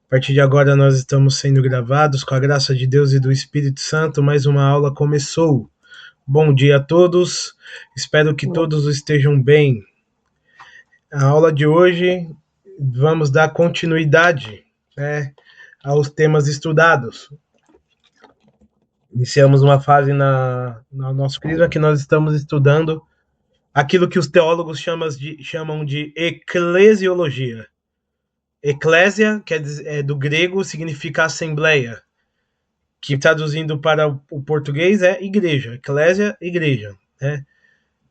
A partir de agora nós estamos sendo gravados com a graça de Deus e do Espírito Santo. Mais uma aula começou. Bom dia a todos. Espero que todos estejam bem. A aula de hoje vamos dar continuidade, aos temas estudados. Iniciamos uma fase no nosso crisma que nós estamos estudando aquilo que os teólogos chamam de eclesiologia. Eclésia, que é do grego, significa assembleia, que traduzindo para o português é igreja. Eclésia, igreja, né?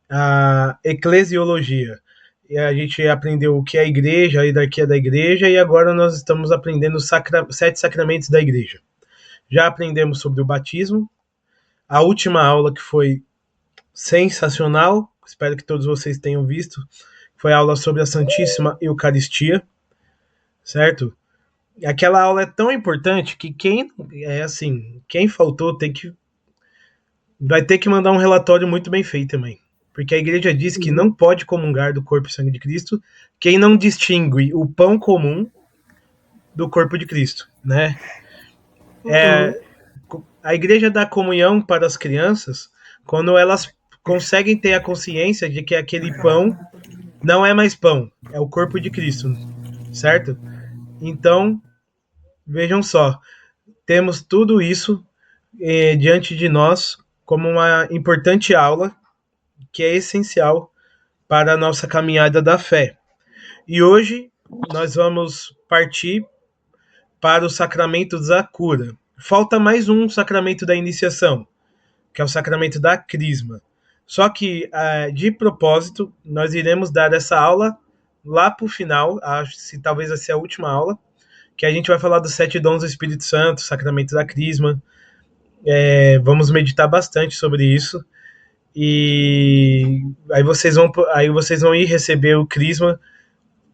A eclesiologia. E a gente aprendeu o que é a igreja, a hierarquia da igreja, e agora nós estamos aprendendo os 7 sacramentos da igreja. Já aprendemos sobre o batismo. A última aula, que foi sensacional, espero que todos vocês tenham visto, foi a aula sobre a Santíssima Eucaristia, certo? Aquela aula é tão importante que quem faltou vai ter que mandar um relatório muito bem feito também. Porque a igreja diz que não pode comungar do corpo e sangue de Cristo quem não distingue o pão comum do corpo de Cristo, né? A igreja dá comunhão para as crianças quando elas conseguem ter a consciência de que aquele pão não é mais pão, é o corpo de Cristo, certo? Então, vejam só, temos tudo isso diante de nós como uma importante aula que é essencial para a nossa caminhada da fé. E hoje nós vamos partir para o sacramento da cura. Falta mais um sacramento da iniciação, que é o sacramento da crisma. Só que, de propósito, nós iremos dar essa aula lá para o final, talvez essa seja a última aula, que a gente vai falar dos 7 dons do Espírito Santo, sacramento da crisma. Vamos meditar bastante sobre isso. E aí vocês vão ir receber o crisma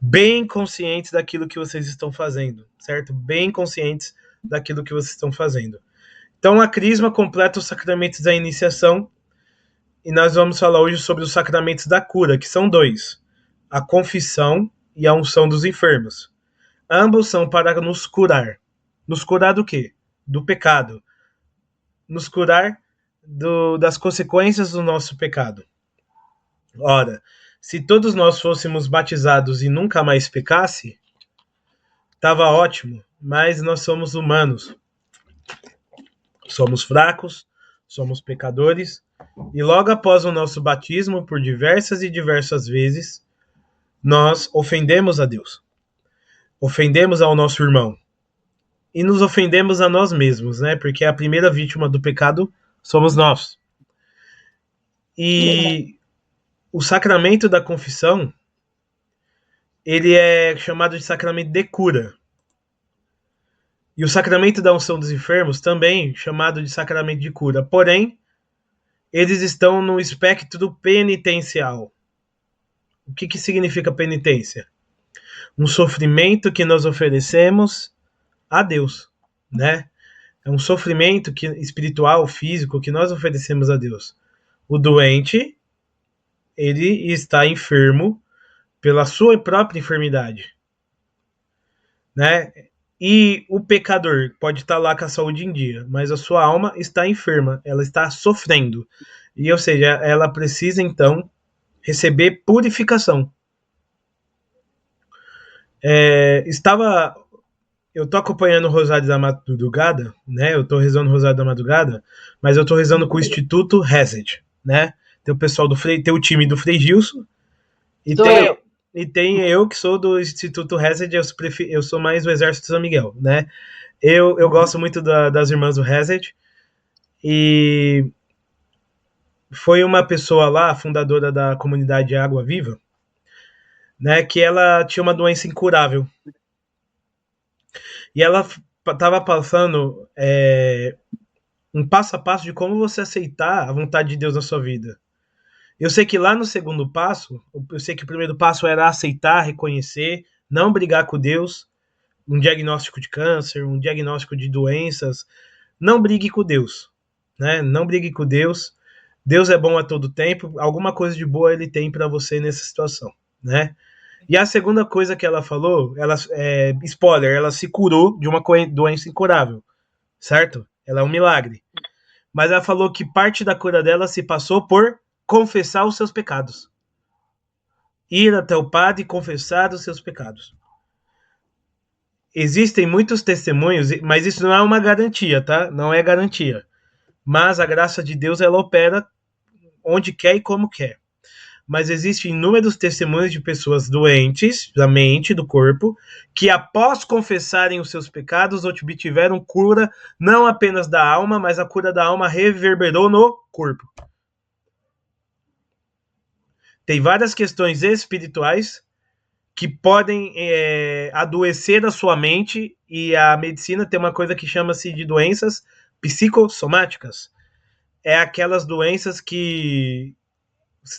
bem conscientes daquilo que vocês estão fazendo, certo? Bem conscientes daquilo que vocês estão fazendo. Então, a crisma completa os sacramentos da iniciação, e nós vamos falar hoje sobre os sacramentos da cura, que são 2, a confissão e a unção dos enfermos. Ambos são para nos curar. Nos curar do quê? Do pecado. Nos curar das consequências do nosso pecado. Ora, se todos nós fôssemos batizados e nunca mais pecasse, estava ótimo, mas nós somos humanos. Somos fracos, somos pecadores, e logo após o nosso batismo, por diversas e diversas vezes, nós ofendemos a Deus. Ofendemos ao nosso irmão. E nos ofendemos a nós mesmos, né? Porque a primeira vítima do pecado somos nós. E o sacramento da confissão, ele é chamado de sacramento de cura. E o sacramento da unção dos enfermos, também chamado de sacramento de cura. Porém, eles estão no espectro penitencial. O que significa penitência? Um sofrimento que nós oferecemos a Deus, né? É um sofrimento espiritual, físico, que nós oferecemos a Deus. O doente, ele está enfermo pela sua própria enfermidade, né? E o pecador pode estar lá com a saúde em dia, mas a sua alma está enferma, ela está sofrendo. E, ou seja, ela precisa, então, receber purificação. Eu tô acompanhando o Rosário da Madrugada, né? Eu tô rezando o Rosário da Madrugada, mas eu tô rezando com o Instituto Reset, né? Tem o pessoal tem o time do Frei Gilson, e tem eu que sou do Instituto Reset, eu sou mais do Exército São Miguel, né? Eu gosto muito das irmãs do Reset, e foi uma pessoa lá, fundadora da comunidade Água Viva, né, que ela tinha uma doença incurável. E ela estava passando um passo a passo de como você aceitar a vontade de Deus na sua vida. Eu sei que lá no segundo passo, eu sei que o primeiro passo era aceitar, reconhecer, não brigar com Deus, um diagnóstico de câncer, um diagnóstico de doenças. Não brigue com Deus, né? Não brigue com Deus. Deus é bom a todo tempo. Alguma coisa de boa ele tem para você nessa situação, né? E a segunda coisa que ela falou, spoiler, ela se curou de uma doença incurável, certo? Ela é um milagre. Mas ela falou que parte da cura dela se passou por confessar os seus pecados. Ir até o padre e confessar os seus pecados. Existem muitos testemunhos, mas isso não é uma garantia, tá? Não é garantia. Mas a graça de Deus, ela opera onde quer e como quer. Mas existem inúmeros testemunhos de pessoas doentes da mente, do corpo, que após confessarem os seus pecados, obtiveram cura não apenas da alma, mas a cura da alma reverberou no corpo. Tem várias questões espirituais que podem adoecer a sua mente, e a medicina tem uma coisa que chama-se de doenças psicossomáticas. É aquelas doenças que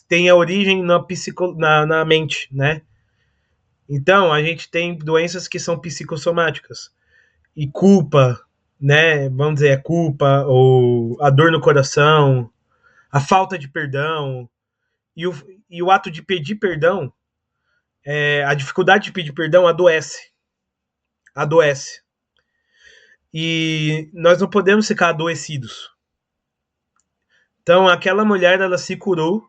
têm a origem na mente, né? Então, a gente tem doenças que são psicossomáticas. E culpa, né? Vamos dizer, a culpa, ou a dor no coração, a falta de perdão, e o ato de pedir perdão, a dificuldade de pedir perdão adoece. Adoece. E nós não podemos ficar adoecidos. Então, aquela mulher, ela se curou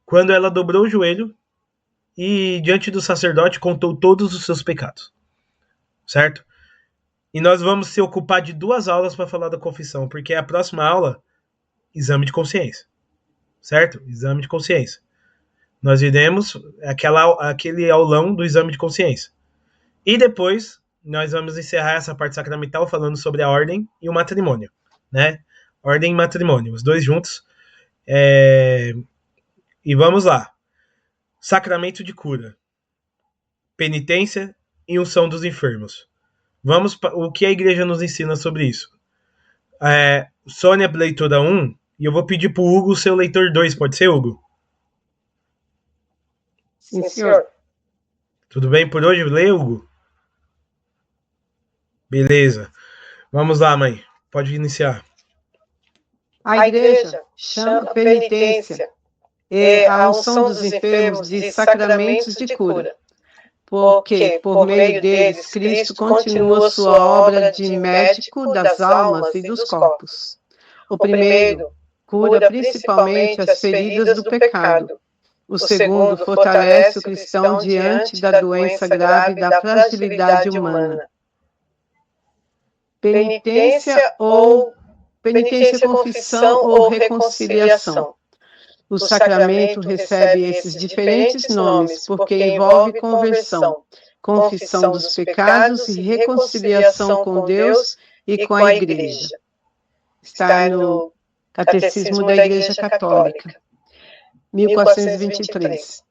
quando ela dobrou o joelho e, diante do sacerdote, contou todos os seus pecados. Certo? E nós vamos se ocupar de 2 aulas para falar da confissão, porque a próxima aula, exame de consciência. Certo? Exame de consciência. Nós iremos aquele aulão do exame de consciência. E depois, nós vamos encerrar essa parte sacramental falando sobre a ordem e o matrimônio, né? Ordem e matrimônio, os dois juntos. E vamos lá. Sacramento de cura, penitência e unção dos enfermos. O que a igreja nos ensina sobre isso? Sônia, leitora 1, e eu vou pedir para o Hugo ser o leitor 2, pode ser, Hugo? Sim, senhor. Tudo bem por hoje? Lê, Hugo? Beleza. Vamos lá, mãe. Pode iniciar. A igreja chama penitência e a unção dos enfermos de sacramentos de cura, porque, por meio deles, Cristo continua sua obra de médico das almas e dos corpos. O primeiro cura principalmente as feridas do pecado. O segundo fortalece o cristão diante da doença grave da fragilidade humana. Penitência, confissão ou reconciliação. O sacramento recebe esses diferentes nomes porque envolve conversão, confissão dos pecados e reconciliação com Deus e com a Igreja. Está no Catecismo da Igreja Católica, 1423.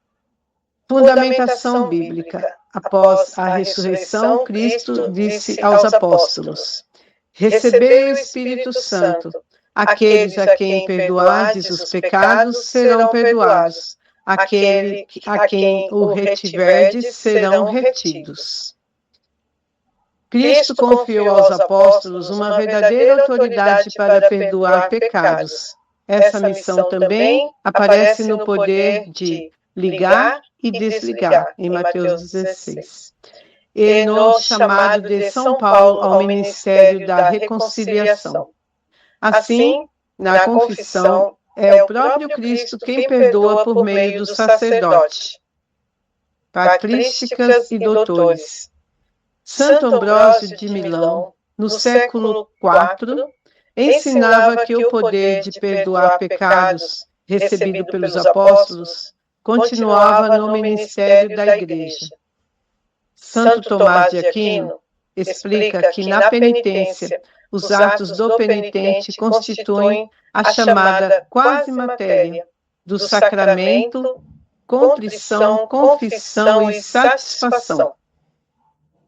Fundamentação bíblica. Após a ressurreição, Cristo disse aos apóstolos: recebei o Espírito Santo. Aqueles a quem perdoardes os pecados serão perdoados. A quem o retiverdes serão retidos. Cristo confiou aos apóstolos uma verdadeira autoridade para perdoar pecados. Essa missão também aparece no poder de ligar e desligar, em Mateus 16. E no chamado de São Paulo ao ministério da reconciliação. Assim, na confissão, é o próprio Cristo quem perdoa por meio do sacerdote. Patrísticas e doutores. Santo Ambrósio de Milão, no século IV, ensinava que o poder de perdoar pecados recebido pelos apóstolos continuava no ministério da Igreja. Santo Tomás de Aquino explica que na penitência os atos do penitente constituem a chamada quase matéria do sacramento, contrição, confissão e satisfação.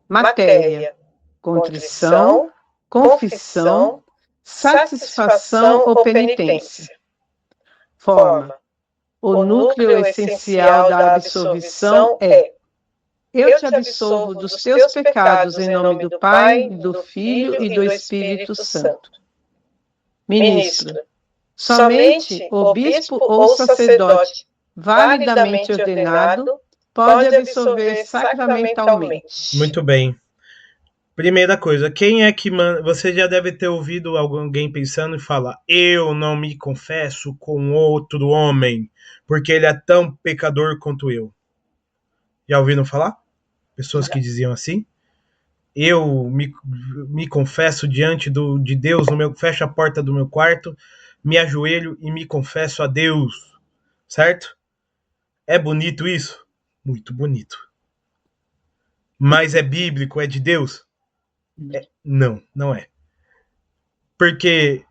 Matéria, contrição, confissão, satisfação ou penitência. Forma. O núcleo essencial da absolvição é: eu te absolvo dos teus pecados em nome do Pai, do Filho e do Espírito Santo. Ministro. Somente o bispo ou sacerdote validamente ordenado pode absolver sacramentalmente. Muito bem. Primeira coisa, quem é que você já deve ter ouvido alguém pensando e falar: eu não me confesso com outro homem, porque ele é tão pecador quanto eu. Já ouviram falar? Pessoas que diziam assim? Eu me confesso diante de Deus, fecho a porta do meu quarto, me ajoelho e me confesso a Deus. Certo? É bonito isso? Muito bonito. Mas é bíblico? É de Deus? Não, não é. Porque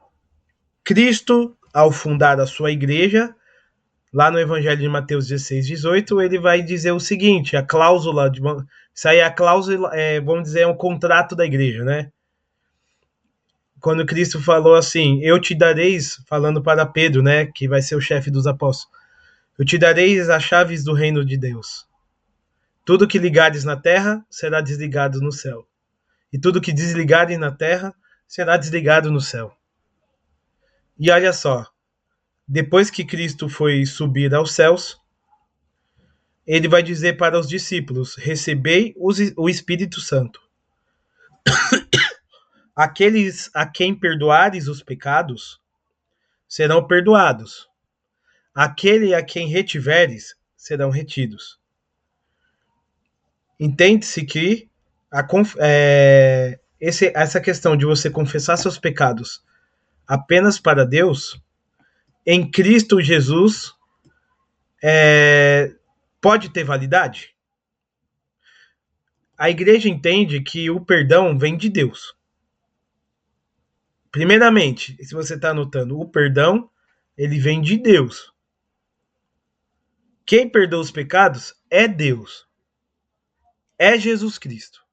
Cristo, ao fundar a sua igreja, lá no Evangelho de Mateus 16, 18, ele vai dizer o seguinte, a cláusula, isso aí é a cláusula, vamos dizer, é um contrato da igreja, né? Quando Cristo falou assim, eu te dareis, falando para Pedro, né, que vai ser o chefe dos apóstolos, eu te dareis as chaves do reino de Deus. Tudo que ligares na terra, será desligado no céu. E tudo que desligares na terra, será desligado no céu. E olha só, depois que Cristo foi subir aos céus, ele vai dizer para os discípulos, recebei o Espírito Santo. Aqueles a quem perdoares os pecados, serão perdoados. Aquele a quem retiveres, serão retidos. Entende-se que essa questão de você confessar seus pecados apenas para Deus, em Cristo Jesus, pode ter validade? A igreja entende que o perdão vem de Deus. Primeiramente, se você está anotando, o perdão, ele vem de Deus. Quem perdoa os pecados é Deus. É Jesus Cristo.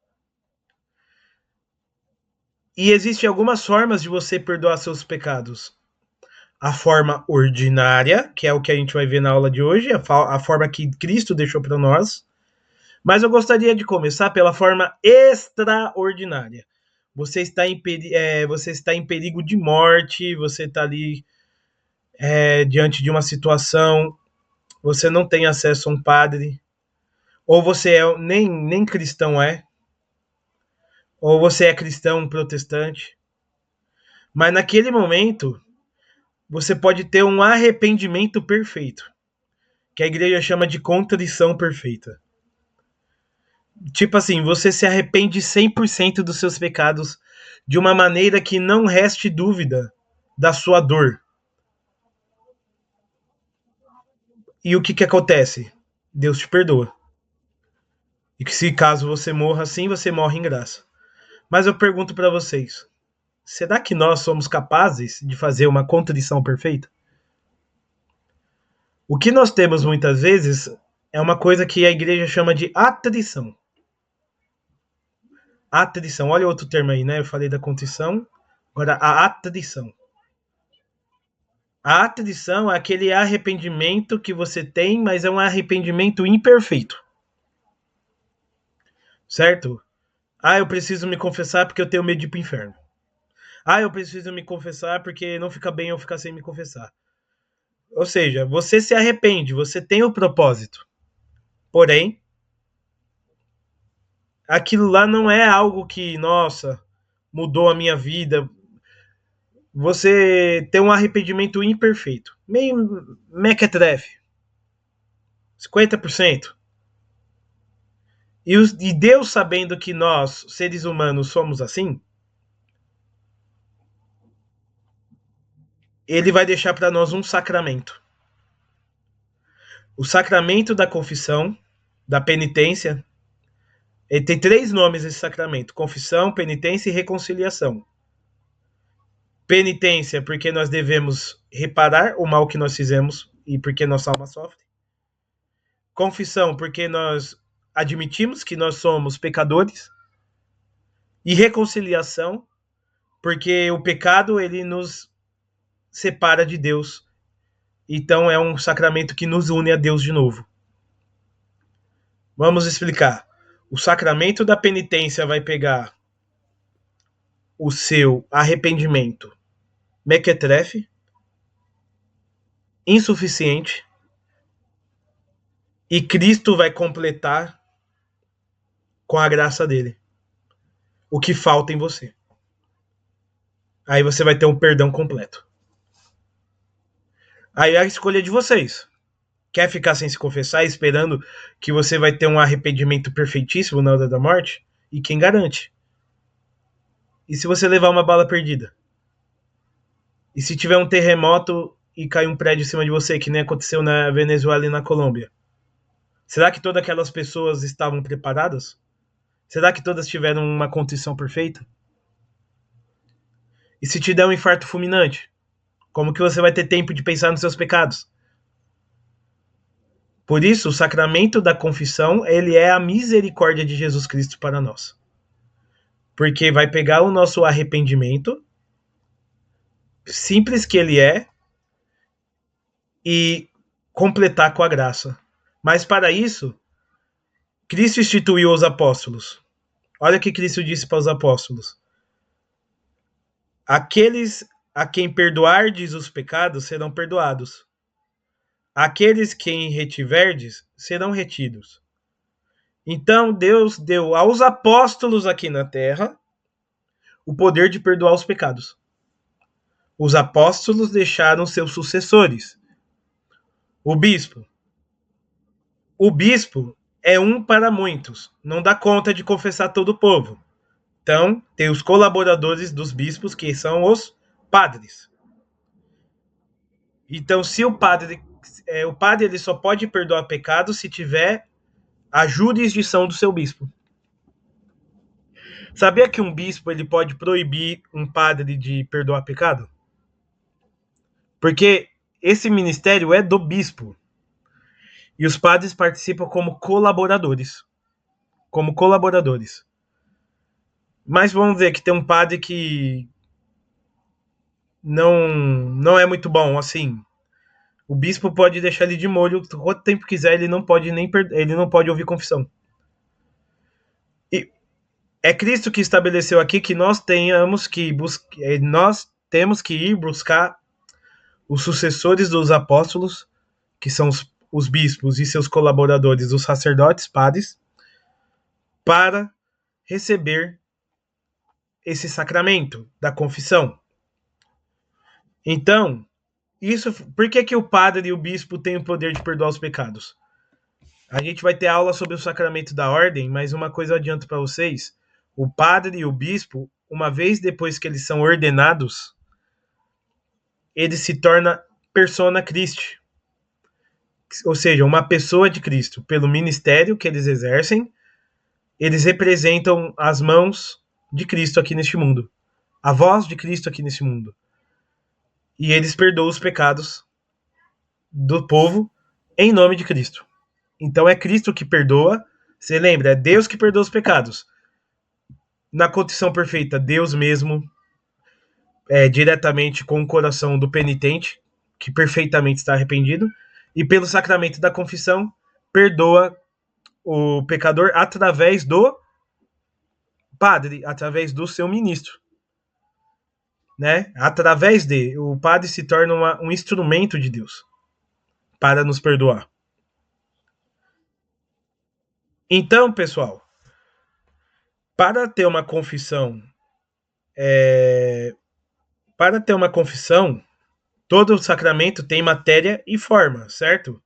E existem algumas formas de você perdoar seus pecados. A forma ordinária, que é o que a gente vai ver na aula de hoje, a forma que Cristo deixou para nós. Mas eu gostaria de começar pela forma extraordinária. Você está em perigo de morte, você está ali diante de uma situação, você não tem acesso a um padre, ou você nem cristão ou você é cristão protestante. Mas naquele momento, você pode ter um arrependimento perfeito, que a igreja chama de contrição perfeita. Tipo assim, você se arrepende 100% dos seus pecados de uma maneira que não reste dúvida da sua dor. E o que acontece? Deus te perdoa. E que se caso você morra assim, você morre em graça. Mas eu pergunto para vocês, será que nós somos capazes de fazer uma contrição perfeita? O que nós temos muitas vezes é uma coisa que a igreja chama de atrição. Atrição, olha outro termo aí, né? Eu falei da contrição, agora a atrição. A atrição é aquele arrependimento que você tem, mas é um arrependimento imperfeito. Certo? Ah, eu preciso me confessar porque eu tenho medo de ir pro inferno. Ah, eu preciso me confessar porque não fica bem eu ficar sem me confessar. Ou seja, você se arrepende, você tem o propósito. Porém, aquilo lá não é algo que, nossa, mudou a minha vida. Você tem um arrependimento imperfeito. Meio mequetrefe. 50%. E Deus, sabendo que nós, seres humanos, somos assim, ele vai deixar para nós um sacramento. O sacramento da confissão, da penitência. Ele tem 3 nomes esse sacramento: confissão, penitência e reconciliação. Penitência, porque nós devemos reparar o mal que nós fizemos e porque nossa alma sofre. Confissão, porque nós admitimos que nós somos pecadores. E reconciliação, porque o pecado ele nos separa de Deus. Então é um sacramento que nos une a Deus de novo. Vamos explicar. O sacramento da penitência vai pegar o seu arrependimento mequetrefe, insuficiente, E Cristo vai completar com a graça dele o que falta em você. Aí você vai ter um perdão completo. Aí é a escolha de vocês. Quer ficar sem se confessar, esperando que você vai ter um arrependimento perfeitíssimo na hora da morte? E quem garante? E se você levar uma bala perdida? E se tiver um terremoto e cair um prédio em cima de você, que nem aconteceu na Venezuela e na Colômbia? Será que todas aquelas pessoas estavam preparadas? Será que todas tiveram uma contrição perfeita? E se te der um infarto fulminante? Como que você vai ter tempo de pensar nos seus pecados? Por isso, o sacramento da confissão, ele é a misericórdia de Jesus Cristo para nós. Porque vai pegar o nosso arrependimento, simples que ele é, e completar com a graça. Mas para isso, Cristo instituiu os apóstolos. Olha o que Cristo disse para os apóstolos. Aqueles a quem perdoardes os pecados serão perdoados. Aqueles quem retiverdes serão retidos. Então Deus deu aos apóstolos aqui na terra o poder de perdoar os pecados. Os apóstolos deixaram seus sucessores. O bispo. O bispo é um para muitos. Não dá conta de confessar todo o povo. Então, tem os colaboradores dos bispos, que são os padres. Então, se o padre ele só pode perdoar pecado se tiver a jurisdição do seu bispo. Sabia que um bispo ele pode proibir um padre de perdoar pecado? Porque esse ministério é do bispo. E os padres participam como colaboradores. Como colaboradores. Mas vamos dizer que tem um padre que não é muito bom, assim. O bispo pode deixar ele de molho quanto tempo quiser, ele não pode ouvir confissão. E é Cristo que estabeleceu aqui que nós temos que ir buscar os sucessores dos apóstolos, que são os bispos e seus colaboradores, os sacerdotes, padres, para receber esse sacramento da confissão. Então, por que o padre e o bispo têm o poder de perdoar os pecados? A gente vai ter aula sobre o sacramento da ordem, mas uma coisa eu adianto para vocês: o padre e o bispo, uma vez depois que eles são ordenados, ele se torna persona Christi, ou seja, uma pessoa de Cristo. Pelo ministério que eles exercem, eles representam as mãos de Cristo aqui neste mundo, a voz de Cristo aqui neste mundo. E eles perdoam os pecados do povo em nome de Cristo. Então é Cristo que perdoa. Você lembra? É Deus que perdoa os pecados. Na condição perfeita, Deus mesmo, diretamente com o coração do penitente, que perfeitamente está arrependido, e pelo sacramento da confissão, perdoa o pecador através do padre, através do seu ministro. Né? Através de, o padre se torna um instrumento de Deus para nos perdoar. Então, pessoal, para ter uma confissão, todo o sacramento tem matéria e forma, certo?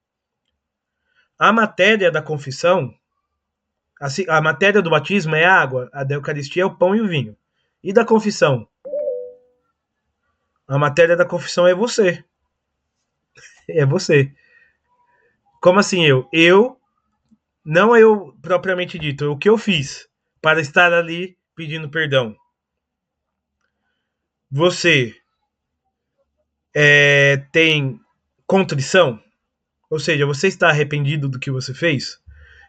A matéria da confissão, a matéria do batismo é a água, a da Eucaristia é o pão e o vinho. E da confissão? A matéria da confissão é você. É você. Como assim eu? Não eu propriamente dito, o que eu fiz para estar ali pedindo perdão. Você tem contrição? Ou seja, você está arrependido do que você fez?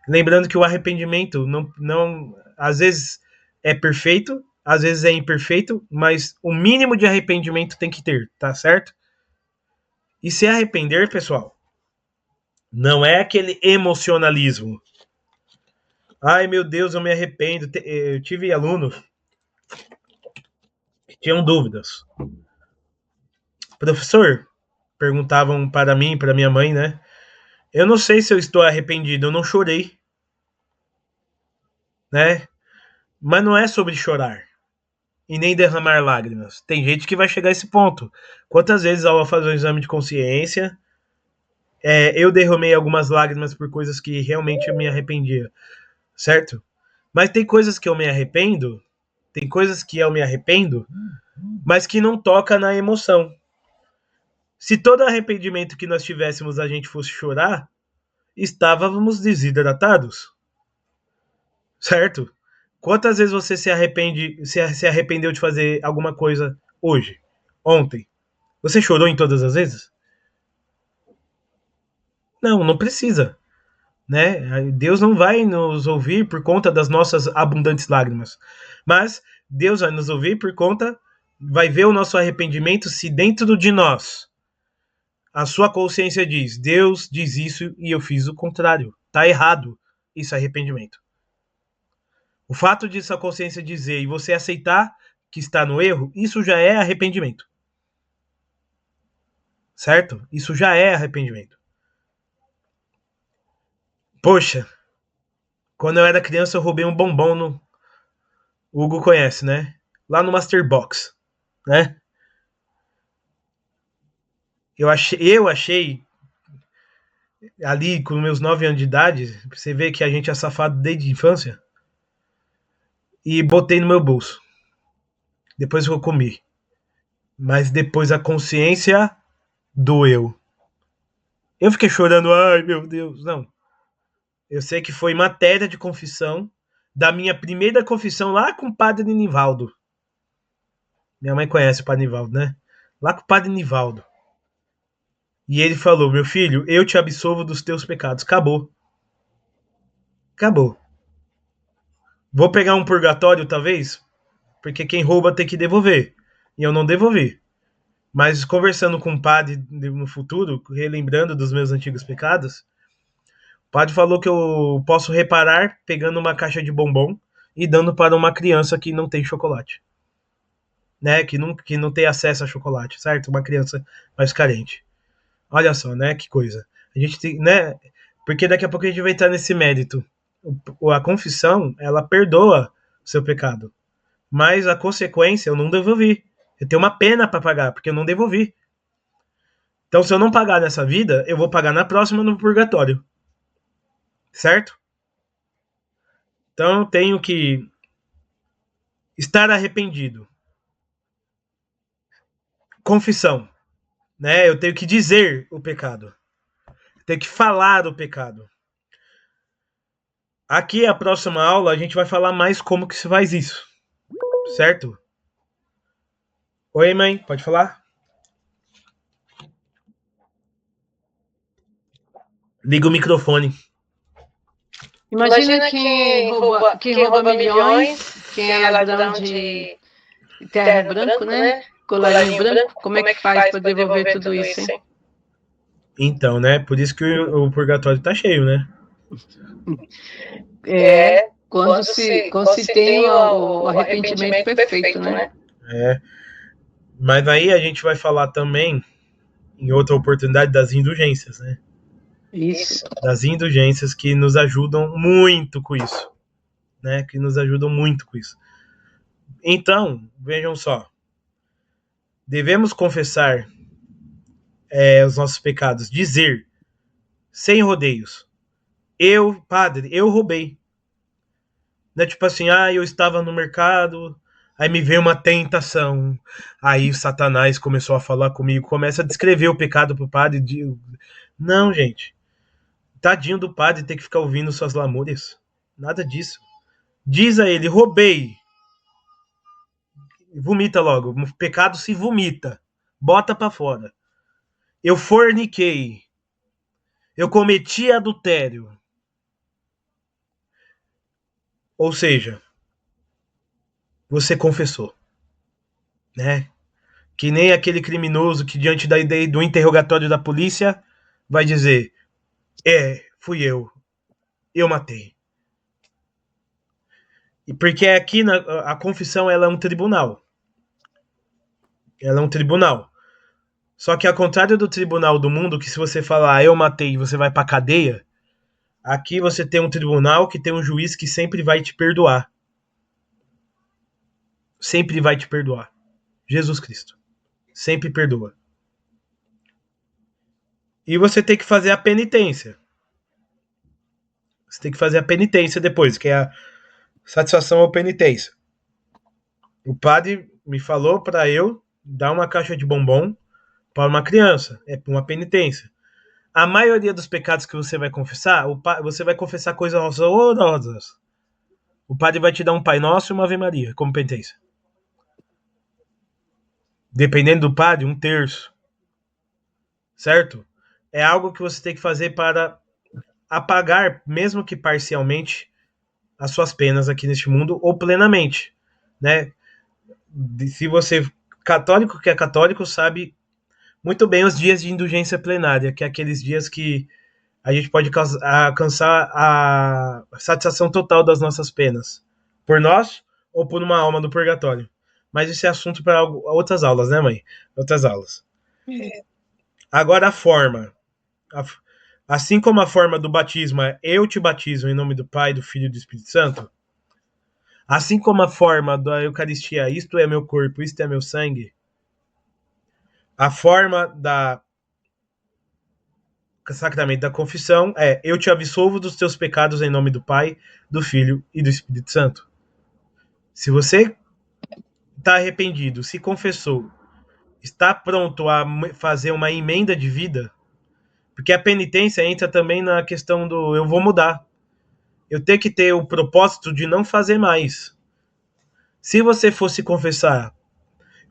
Lembrando que o arrependimento não às vezes é perfeito, às vezes é imperfeito, mas o mínimo de arrependimento tem que ter, tá certo? E se arrepender, pessoal, não é aquele emocionalismo. Ai, meu Deus, eu me arrependo. Eu tive alunos que tinham dúvidas. Professor, perguntavam para mim, para minha mãe, né? Eu não sei se eu estou arrependido, eu não chorei, né? Mas não é sobre chorar e nem derramar lágrimas. Tem gente que vai chegar a esse ponto. Quantas vezes ao fazer um exame de consciência, eu derramei algumas lágrimas por coisas que realmente eu me arrependia, certo? Mas tem coisas que eu me arrependo, mas que não toca na emoção. Se todo arrependimento que nós tivéssemos a gente fosse chorar, estávamos desidratados, certo? Quantas vezes você se arrependeu de fazer alguma coisa hoje, ontem? Você chorou em todas as vezes? Não, não precisa, né? Deus não vai nos ouvir por conta das nossas abundantes lágrimas, mas Deus vai nos ouvir por conta, vai ver o nosso arrependimento se dentro de nós a sua consciência diz, Deus diz isso e eu fiz o contrário. Tá errado. Isso é arrependimento. O fato de sua consciência dizer e você aceitar que está no erro, isso já é arrependimento. Certo? Isso já é arrependimento. Poxa, quando eu era criança eu roubei um bombom no... O Hugo conhece, né? Lá no Master Box, né? Eu achei ali com meus 9 anos de idade, você vê que a gente é safado desde a infância, e botei no meu bolso. Depois eu comi. Mas depois a consciência doeu. Eu fiquei chorando, ai meu Deus, não. Eu sei que foi matéria de confissão, da minha primeira confissão lá com o padre Nivaldo. Minha mãe conhece o padre Nivaldo, né? Lá com o padre Nivaldo. E ele falou, meu filho, eu te absolvo dos teus pecados. Acabou. Acabou. Vou pegar um purgatório, talvez, porque quem rouba tem que devolver. E eu não devolvi. Mas conversando com o padre no futuro, relembrando dos meus antigos pecados, o padre falou que eu posso reparar pegando uma caixa de bombom e dando para uma criança que não tem chocolate. Né? Que não tem acesso a chocolate, certo? Uma criança mais carente. Olha só, né? Que coisa. A gente tem, né? Porque daqui a pouco a gente vai entrar nesse mérito. A confissão, ela perdoa o seu pecado. Mas a consequência eu não devolvi. Eu tenho uma pena para pagar, porque eu não devolvi. Então, se eu não pagar nessa vida, eu vou pagar na próxima no purgatório. Certo? Então, eu tenho que estar arrependido. Confissão, né? Eu tenho que dizer o pecado. Eu tenho que falar o pecado. Aqui, a próxima aula, a gente vai falar mais como que se faz isso. Certo? Oi, mãe, pode falar? Liga o microfone. Imagina quem rouba milhões, quem é ladrão de terno branco, né? Colarinho branco, como é que faz para devolver tudo isso, hein? Então, né? Por isso que o purgatório tá cheio, né? Quando se tem o arrependimento perfeito, né? É. Mas aí a gente vai falar também, em outra oportunidade, das indulgências, né? Isso. Das indulgências que nos ajudam muito com isso. Né? Que nos ajudam muito com isso. Então, vejam só. Devemos confessar os nossos pecados. Dizer, sem rodeios. Padre, eu roubei. Não é tipo assim, eu estava no mercado, aí me veio uma tentação. Aí Satanás começou a falar comigo, começa a descrever o pecado pro padre. Não, gente. Tadinho do padre ter que ficar ouvindo suas lamúrias. Nada disso. Diz a ele, roubei. Vomita logo. O pecado se vomita. Bota pra fora. Eu forniquei. Eu cometi adultério. Ou seja, você confessou. Né? Que nem aquele criminoso que diante do interrogatório da polícia vai dizer, fui eu matei. E porque aqui a confissão ela é um tribunal. Ela é um tribunal. Só que ao contrário do tribunal do mundo, que se você falar eu matei, você vai pra cadeia, aqui você tem um tribunal que tem um juiz que sempre vai te perdoar. Sempre vai te perdoar. Jesus Cristo. Sempre perdoa. E você tem que fazer a penitência. Você tem que fazer a penitência depois, que é a satisfação ou penitência. O padre me falou para eu dar uma caixa de bombom para uma criança. É uma penitência. A maioria dos pecados que você vai confessar, você vai confessar coisas horrorosas. O padre vai te dar um Pai Nosso e uma Ave Maria como penitência. Dependendo do padre, 1/3. Certo? É algo que você tem que fazer para apagar, mesmo que parcialmente, as suas penas aqui neste mundo, ou plenamente, né? Se você, católico que é católico, sabe muito bem os dias de indulgência plenária, que é aqueles dias que a gente pode alcançar a satisfação total das nossas penas, por nós ou por uma alma do purgatório. Mas esse é assunto para outras aulas, né, mãe? Outras aulas. Agora a forma. Assim como a forma do batismo é eu te batizo em nome do Pai, do Filho e do Espírito Santo, assim como a forma da Eucaristia, isto é meu corpo, isto é meu sangue, a forma da sacramento da confissão é eu te absolvo dos teus pecados em nome do Pai, do Filho e do Espírito Santo. Se você está arrependido, se confessou, está pronto a fazer uma emenda de vida, porque a penitência entra também na questão do eu vou mudar. Eu tenho que ter o propósito de não fazer mais. Se você fosse confessar,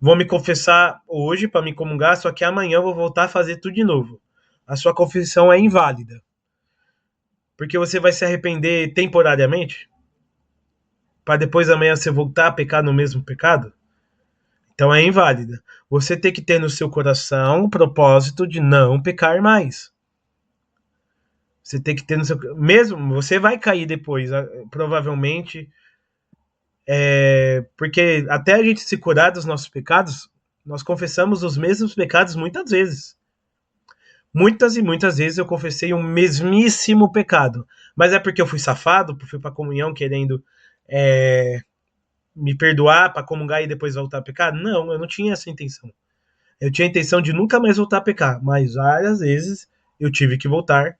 vou me confessar hoje para me comungar, só que amanhã eu vou voltar a fazer tudo de novo. A sua confissão é inválida. Porque você vai se arrepender temporariamente, para depois amanhã você voltar a pecar no mesmo pecado. Então é inválida. Você tem que ter no seu coração o propósito de não pecar mais. Você tem que ter no seu... Mesmo, você vai cair depois, provavelmente. Porque até a gente se curar dos nossos pecados, nós confessamos os mesmos pecados muitas vezes. Muitas e muitas vezes eu confessei o mesmíssimo pecado. Mas é porque eu fui safado, fui para a comunhão querendo me perdoar, para comungar e depois voltar a pecar? Não, eu não tinha essa intenção. Eu tinha a intenção de nunca mais voltar a pecar. Mas várias vezes eu tive que voltar.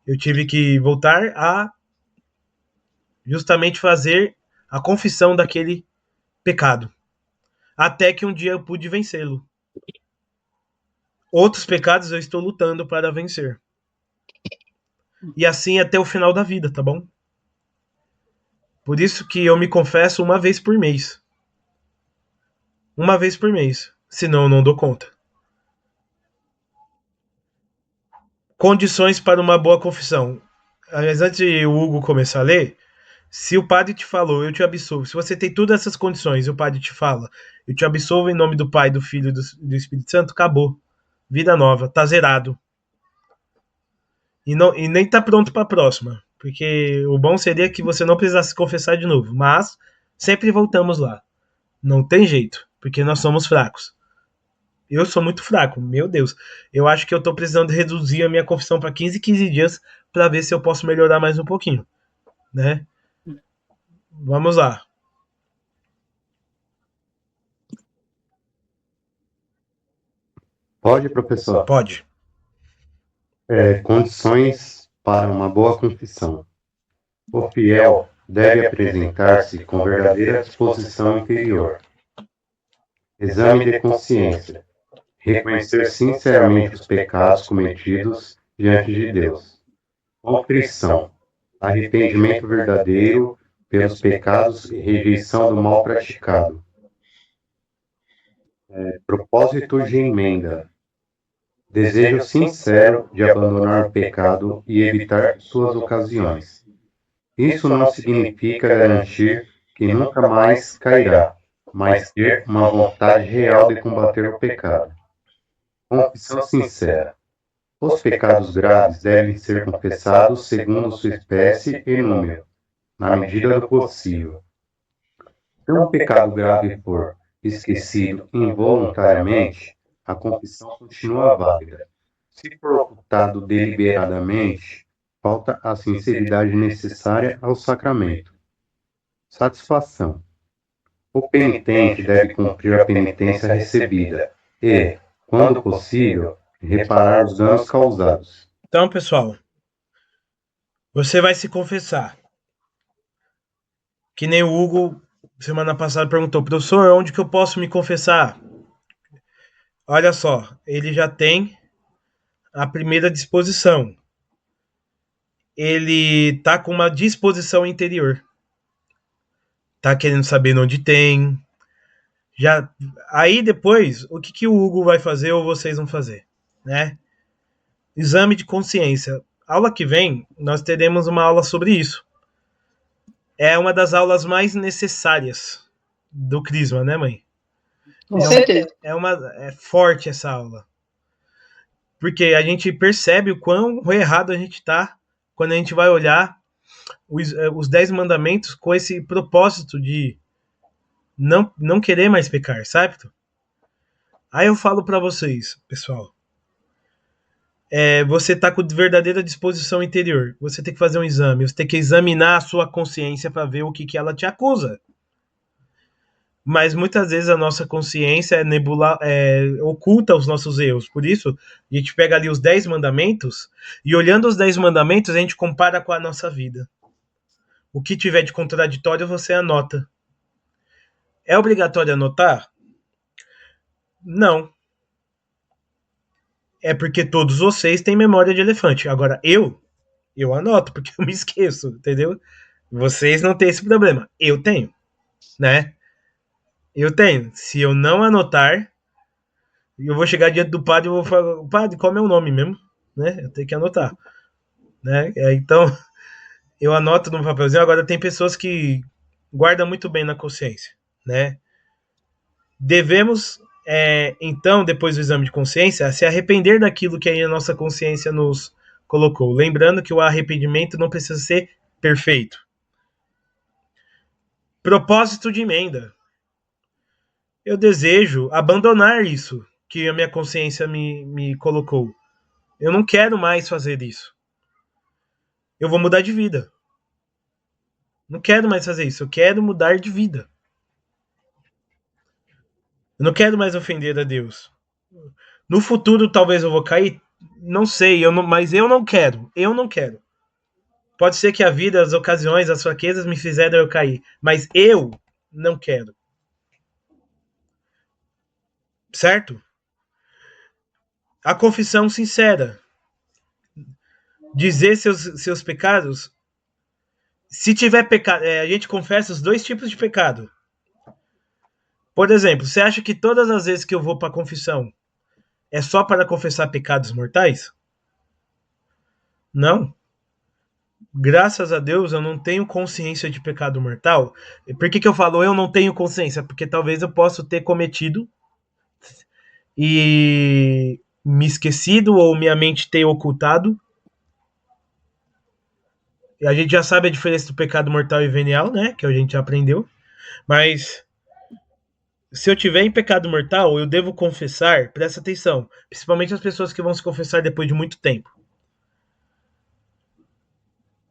Eu tive que voltar a justamente fazer a confissão daquele pecado. Até que um dia eu pude vencê-lo. Outros pecados eu estou lutando para vencer. E assim até o final da vida, tá bom? Por isso que eu me confesso uma vez por mês. Uma vez por mês. Senão eu não dou conta. Condições para uma boa confissão. Mas antes de o Hugo começar a ler, se o padre te falou, eu te absolvo. Se você tem todas essas condições e o padre te fala, eu te absolvo em nome do Pai, do Filho e do Espírito Santo, acabou. Vida nova, tá zerado. E nem tá pronto para a próxima. Porque o bom seria que você não precisasse confessar de novo. Mas sempre voltamos lá. Não tem jeito. Porque nós somos fracos. Eu sou muito fraco, meu Deus. Eu acho que eu tô precisando reduzir a minha confissão para 15 dias para ver se eu posso melhorar mais um pouquinho, né? Vamos lá. Pode, professor? Pode. Condições para uma boa confissão. O fiel deve apresentar-se com verdadeira disposição interior. Exame de consciência. Reconhecer sinceramente os pecados cometidos diante de Deus. Contrição. Arrependimento verdadeiro pelos pecados e rejeição do mal praticado. Propósito de emenda. Desejo sincero de abandonar o pecado e evitar suas ocasiões. Isso não significa garantir que nunca mais cairá, mas ter uma vontade real de combater o pecado. Confissão sincera. Os pecados graves devem ser confessados segundo sua espécie e número, na medida do possível. Se um pecado grave for esquecido involuntariamente, a confissão continua válida. Se for ocultado deliberadamente, falta a sinceridade necessária ao sacramento. Satisfação. O penitente deve cumprir a penitência recebida e, quando possível, reparar os danos causados. Então, pessoal, você vai se confessar. Que nem o Hugo, semana passada, perguntou, professor, onde que eu posso me confessar? Olha só, ele já tem a primeira disposição. Ele tá com uma disposição interior. Tá querendo saber onde tem. Já, aí depois, o que o Hugo vai fazer ou vocês vão fazer, né? Exame de consciência. Aula que vem, nós teremos uma aula sobre isso. É uma das aulas mais necessárias do Crisma, né, mãe? Com certeza. É forte essa aula. Porque a gente percebe o quão errado a gente tá quando a gente vai olhar os 10 mandamentos com esse propósito de não querer mais pecar, sabe? Aí eu falo para vocês, pessoal, você tá com verdadeira disposição interior, você tem que fazer um exame, você tem que examinar a sua consciência para ver o que ela te acusa. Mas muitas vezes a nossa consciência oculta os nossos erros. Por isso, a gente pega ali os 10 mandamentos e olhando os 10 mandamentos, a gente compara com a nossa vida. O que tiver de contraditório, você anota. É obrigatório anotar? Não. É porque todos vocês têm memória de elefante. Agora, eu anoto, porque eu me esqueço, entendeu? Vocês não têm esse problema. Eu tenho, né? Eu tenho. Se eu não anotar, eu vou chegar diante do padre e vou falar, padre, qual é o meu nome mesmo? Né? Eu tenho que anotar. Né? Então, eu anoto no papelzinho. Agora, tem pessoas que guardam muito bem na consciência, né? Devemos, então, depois do exame de consciência, se arrepender daquilo que a nossa consciência nos colocou. Lembrando que o arrependimento não precisa ser perfeito. Propósito de emenda. Eu desejo abandonar isso que a minha consciência me colocou. Eu não quero mais fazer isso. Eu vou mudar de vida. Não quero mais fazer isso. Eu quero mudar de vida. Eu não quero mais ofender a Deus. No futuro, talvez eu vou cair. Não sei, mas eu não quero. Eu não quero. Pode ser que a vida, as ocasiões, as fraquezas me fizeram eu cair. Mas eu não quero. Certo? A confissão sincera. Dizer seus pecados. Se tiver pecado, a gente confessa os 2 tipos de pecado. Por exemplo, você acha que todas as vezes que eu vou para a confissão é só para confessar pecados mortais? Não. Graças a Deus eu não tenho consciência de pecado mortal. Por que eu falo eu não tenho consciência? Porque talvez eu possa ter cometido e me esquecido ou minha mente ter ocultado. E a gente já sabe a diferença do pecado mortal e venial, né? Que a gente já aprendeu. Mas se eu tiver em pecado mortal, eu devo confessar, presta atenção, principalmente as pessoas que vão se confessar depois de muito tempo.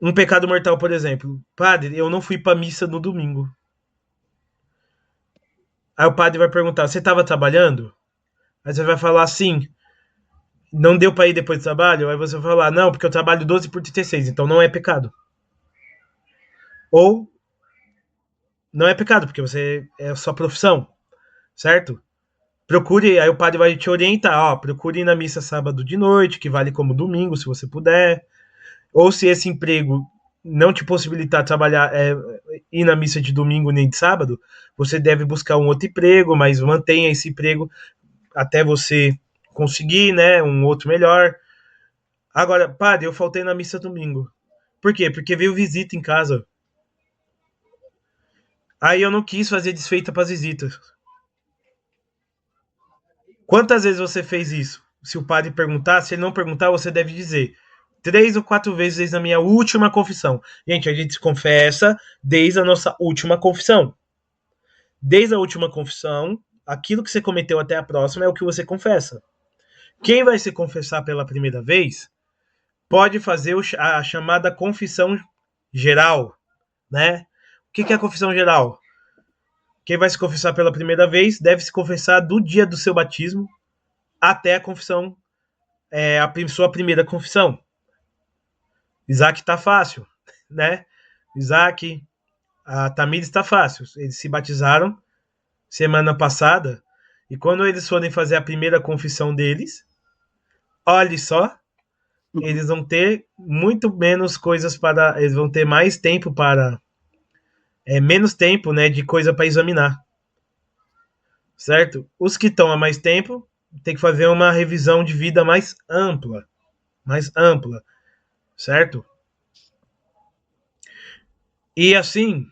Um pecado mortal, por exemplo, padre, eu não fui pra missa no domingo. Aí o padre vai perguntar, você estava trabalhando? Aí você vai falar, sim. Não deu pra ir depois do trabalho? Aí você vai falar, não, porque eu trabalho 12 por 36, então não é pecado. Ou, não é pecado, porque você é a sua profissão, certo? Procure, aí o padre vai te orientar, procure ir na missa sábado de noite, que vale como domingo, se você puder. Ou se esse emprego não te possibilitar trabalhar, ir na missa de domingo nem de sábado, você deve buscar um outro emprego, mas mantenha esse emprego até você conseguir, né, um outro melhor. Agora, padre, eu faltei na missa domingo. Por quê? Porque veio visita em casa. Aí eu não quis fazer desfeita para as visitas. Quantas vezes você fez isso? Se o padre perguntar, se ele não perguntar, você deve dizer 3 ou 4 vezes desde a minha última confissão. Gente, a gente se confessa desde a nossa última confissão. Desde a última confissão, aquilo que você cometeu até a próxima é o que você confessa. Quem vai se confessar pela primeira vez pode fazer a chamada confissão geral, né? O que é a confissão geral? Quem vai se confessar pela primeira vez deve se confessar do dia do seu batismo até a confissão, a sua primeira confissão. Isaac tá fácil, né? Isaac, a Tamires está fácil. Eles se batizaram semana passada e quando eles forem fazer a primeira confissão deles, olhe só, eles vão ter muito menos coisas para, eles vão ter mais tempo para, menos tempo, né, de coisa para examinar, certo? Os que estão há mais tempo tem que fazer uma revisão de vida mais ampla, certo? E assim,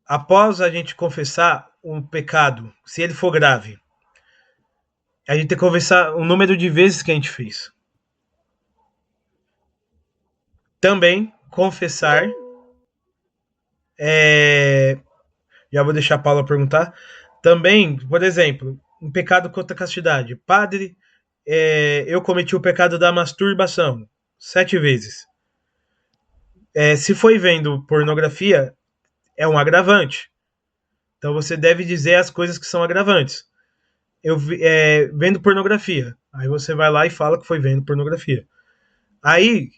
após a gente confessar um pecado, se ele for grave, a gente tem que confessar o número de vezes que a gente fez. Também confessar, já vou deixar a Paula perguntar. Também, por exemplo, um pecado contra a castidade. Padre, eu cometi o pecado da masturbação 7 vezes. Se foi vendo pornografia, é um agravante. Então você deve dizer as coisas que são agravantes. Vendo pornografia. Aí você vai lá e fala que foi vendo pornografia. Aí,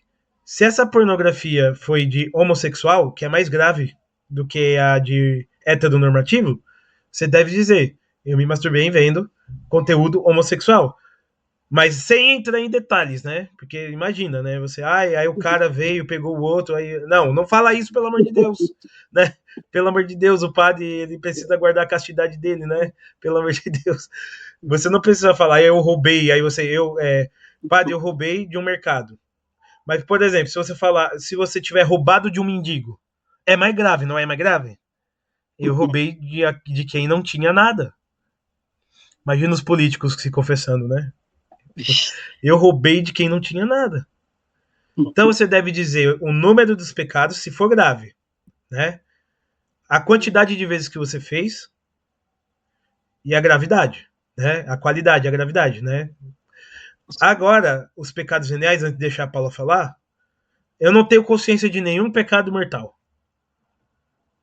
se essa pornografia foi de homossexual, que é mais grave do que a de heteronormativo, você deve dizer, eu me masturbei vendo conteúdo homossexual. Mas sem entrar em detalhes, né? Porque imagina, né? Você, aí o cara veio, pegou o outro, aí... Não fala isso, pelo amor de Deus, né? Pelo amor de Deus, o padre, ele precisa guardar a castidade dele, né? Pelo amor de Deus. Você não precisa falar, eu roubei, aí você, padre, eu roubei de um mercado. Mas, por exemplo, se você falar, se você tiver roubado de um mendigo, é mais grave, não é mais grave? Eu roubei de quem não tinha nada. Imagina os políticos se confessando, né? Eu roubei de quem não tinha nada. Então você deve dizer o número dos pecados, se for grave, né? A quantidade de vezes que você fez e a gravidade, né? A qualidade, a gravidade, né? Agora, os pecados veniais, antes de deixar a Paula falar, eu não tenho consciência de nenhum pecado mortal.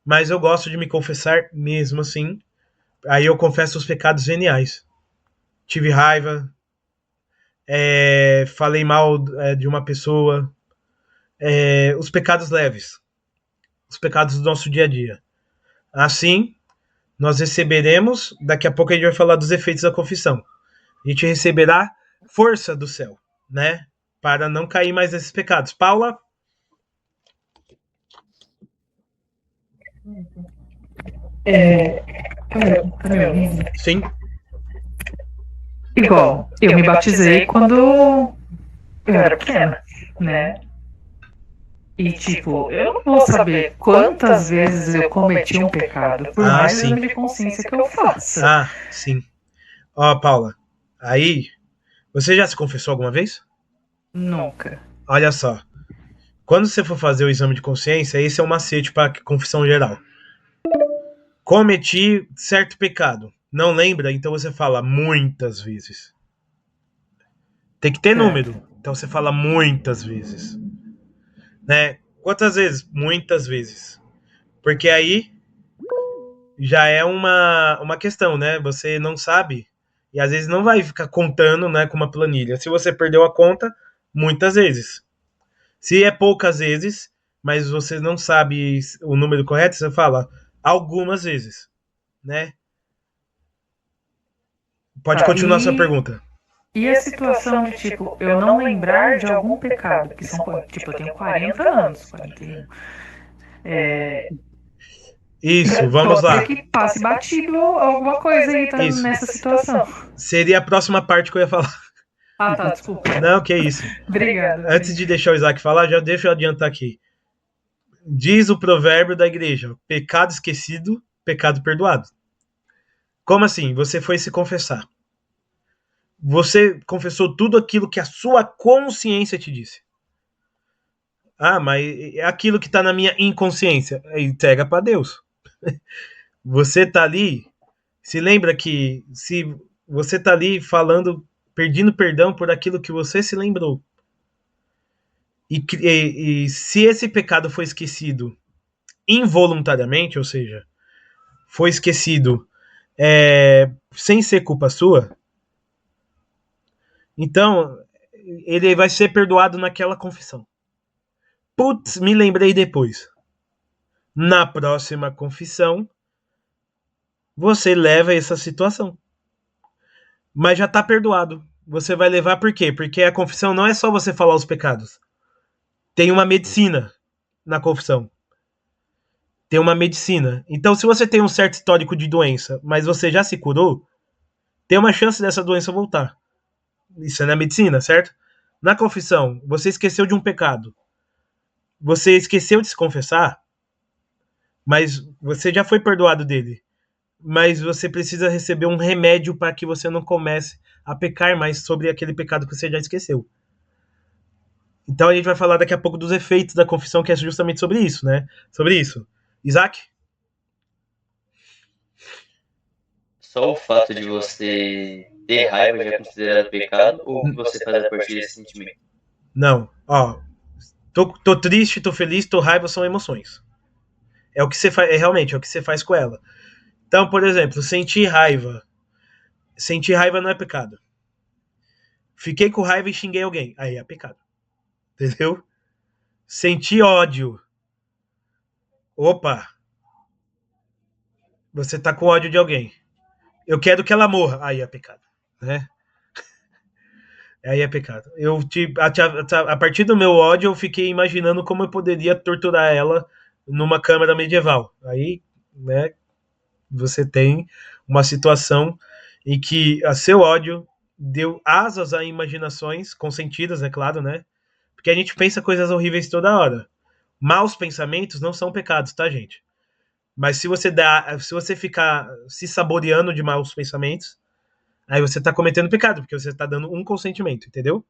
Mas eu gosto de me confessar mesmo assim. Aí eu confesso os pecados veniais. Tive raiva, falei mal de uma pessoa, os pecados leves, os pecados do nosso dia a dia. Assim, nós receberemos, daqui a pouco a gente vai falar dos efeitos da confissão. A gente receberá força do céu, né? Para não cair mais nesses pecados. Paula? Tá me ouvindo? Sim. Igual, eu me batizei quando eu era pequena, né? E tipo, eu não vou saber quantas vezes eu cometi um pecado, por mais sim. exame de consciência que eu faça. Ah, sim. Ó, Paula, aí, você já se confessou alguma vez? Nunca. Olha só. Quando você for fazer o exame de consciência, esse é um macete para confissão geral. Cometi certo pecado. Não lembra? Então você fala muitas vezes. Tem que ter número. Então você fala muitas vezes. Né? Quantas vezes? Muitas vezes. Porque aí já é uma questão, né? Você não sabe e às vezes não vai ficar contando, né, com uma planilha. Se você perdeu a conta, muitas vezes. Se é poucas vezes, mas você não sabe o número correto, você fala algumas vezes, né? Pode continuar a sua pergunta. E a situação de, tipo, eu não lembrar de algum pecado, que são, tipo, eu tenho 40 anos, 41. Isso, vamos lá. Pode ser que passe batido alguma coisa aí tá Isso. nessa situação. Seria a próxima parte que eu ia falar. Ah, tá, desculpa. Não, que isso. Obrigada. Antes de deixar o Isaac falar, já deixa eu adiantar aqui. Diz o provérbio da igreja: pecado esquecido, pecado perdoado. Como assim? Você foi se confessar. Você confessou tudo aquilo que a sua consciência te disse. Ah, mas é aquilo que está na minha inconsciência. Entrega para Deus. Você está ali Se lembra que se você está ali falando, pedindo perdão por aquilo que você se lembrou, e se esse pecado foi esquecido involuntariamente, ou seja, foi esquecido sem ser culpa sua, então ele vai ser perdoado naquela confissão. Putz, me lembrei depois. Na próxima confissão, você leva essa situação. Mas já está perdoado. Você vai levar por quê? Porque a confissão não é só você falar os pecados. Tem uma medicina na confissão. Tem uma medicina. Então, se você tem um certo histórico de doença, mas você já se curou, tem uma chance dessa doença voltar. Isso é na medicina, certo? Na confissão, você esqueceu de um pecado. Você esqueceu de se confessar, mas você já foi perdoado dele. Mas você precisa receber um remédio para que você não comece a pecar mais sobre aquele pecado que você já esqueceu. Então a gente vai falar daqui a pouco dos efeitos da confissão, que é justamente sobre isso, né? Sobre isso. Isaac? Só o fato de você ter raiva já é considerado pecado, ou o que você faz a partir desse sentimento? Não. Ó, tô triste, tô feliz, tô raiva, são emoções. É o que você faz, realmente, é o que você faz com ela. Então, por exemplo, sentir raiva. Sentir raiva não é pecado. Fiquei com raiva e xinguei alguém. Aí é pecado. Entendeu? Sentir ódio. Opa! Você tá com ódio de alguém. Eu quero que ela morra. Aí é pecado. Né? Aí é pecado. A partir do meu ódio, eu fiquei imaginando como eu poderia torturar ela numa câmara medieval. Aí, né, você tem uma situação em que a seu ódio deu asas a imaginações consentidas, é claro, né? Porque a gente pensa coisas horríveis toda hora. Maus pensamentos não são pecados, tá, gente? Mas se você ficar se saboreando de maus pensamentos, aí você tá cometendo pecado, porque você tá dando um consentimento, entendeu?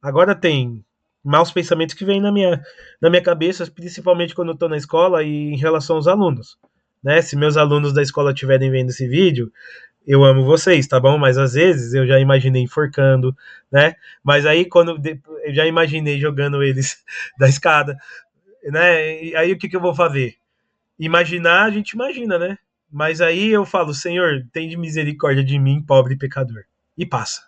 Agora tem maus pensamentos que vêm na minha cabeça, principalmente quando eu tô na escola e em relação aos alunos. Né? Se meus alunos da escola estiverem vendo esse vídeo, eu amo vocês, tá bom? Mas às vezes eu já imaginei enforcando, né? Mas aí eu já imaginei jogando eles da escada, né? E aí o que eu vou fazer? Imaginar, a gente imagina, né? Mas aí eu falo, Senhor, tem de misericórdia de mim, pobre pecador. E passa,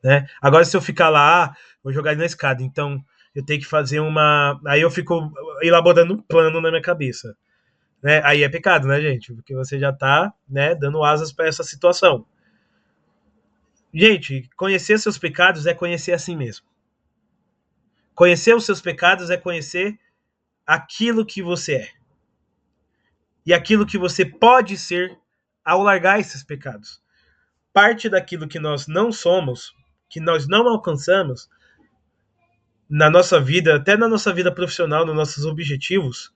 né? Agora se eu ficar lá, vou jogar ele na escada, então eu tenho que fazer uma... Aí eu fico elaborando um plano na minha cabeça. Né? Aí é pecado, né, gente? Porque você já tá, né, dando asas para essa situação. Gente, conhecer seus pecados é conhecer a si mesmo. Conhecer os seus pecados é conhecer aquilo que você é. E aquilo que você pode ser ao largar esses pecados. Parte daquilo que nós não somos, que nós não alcançamos na nossa vida, até na nossa vida profissional, nos nossos objetivos,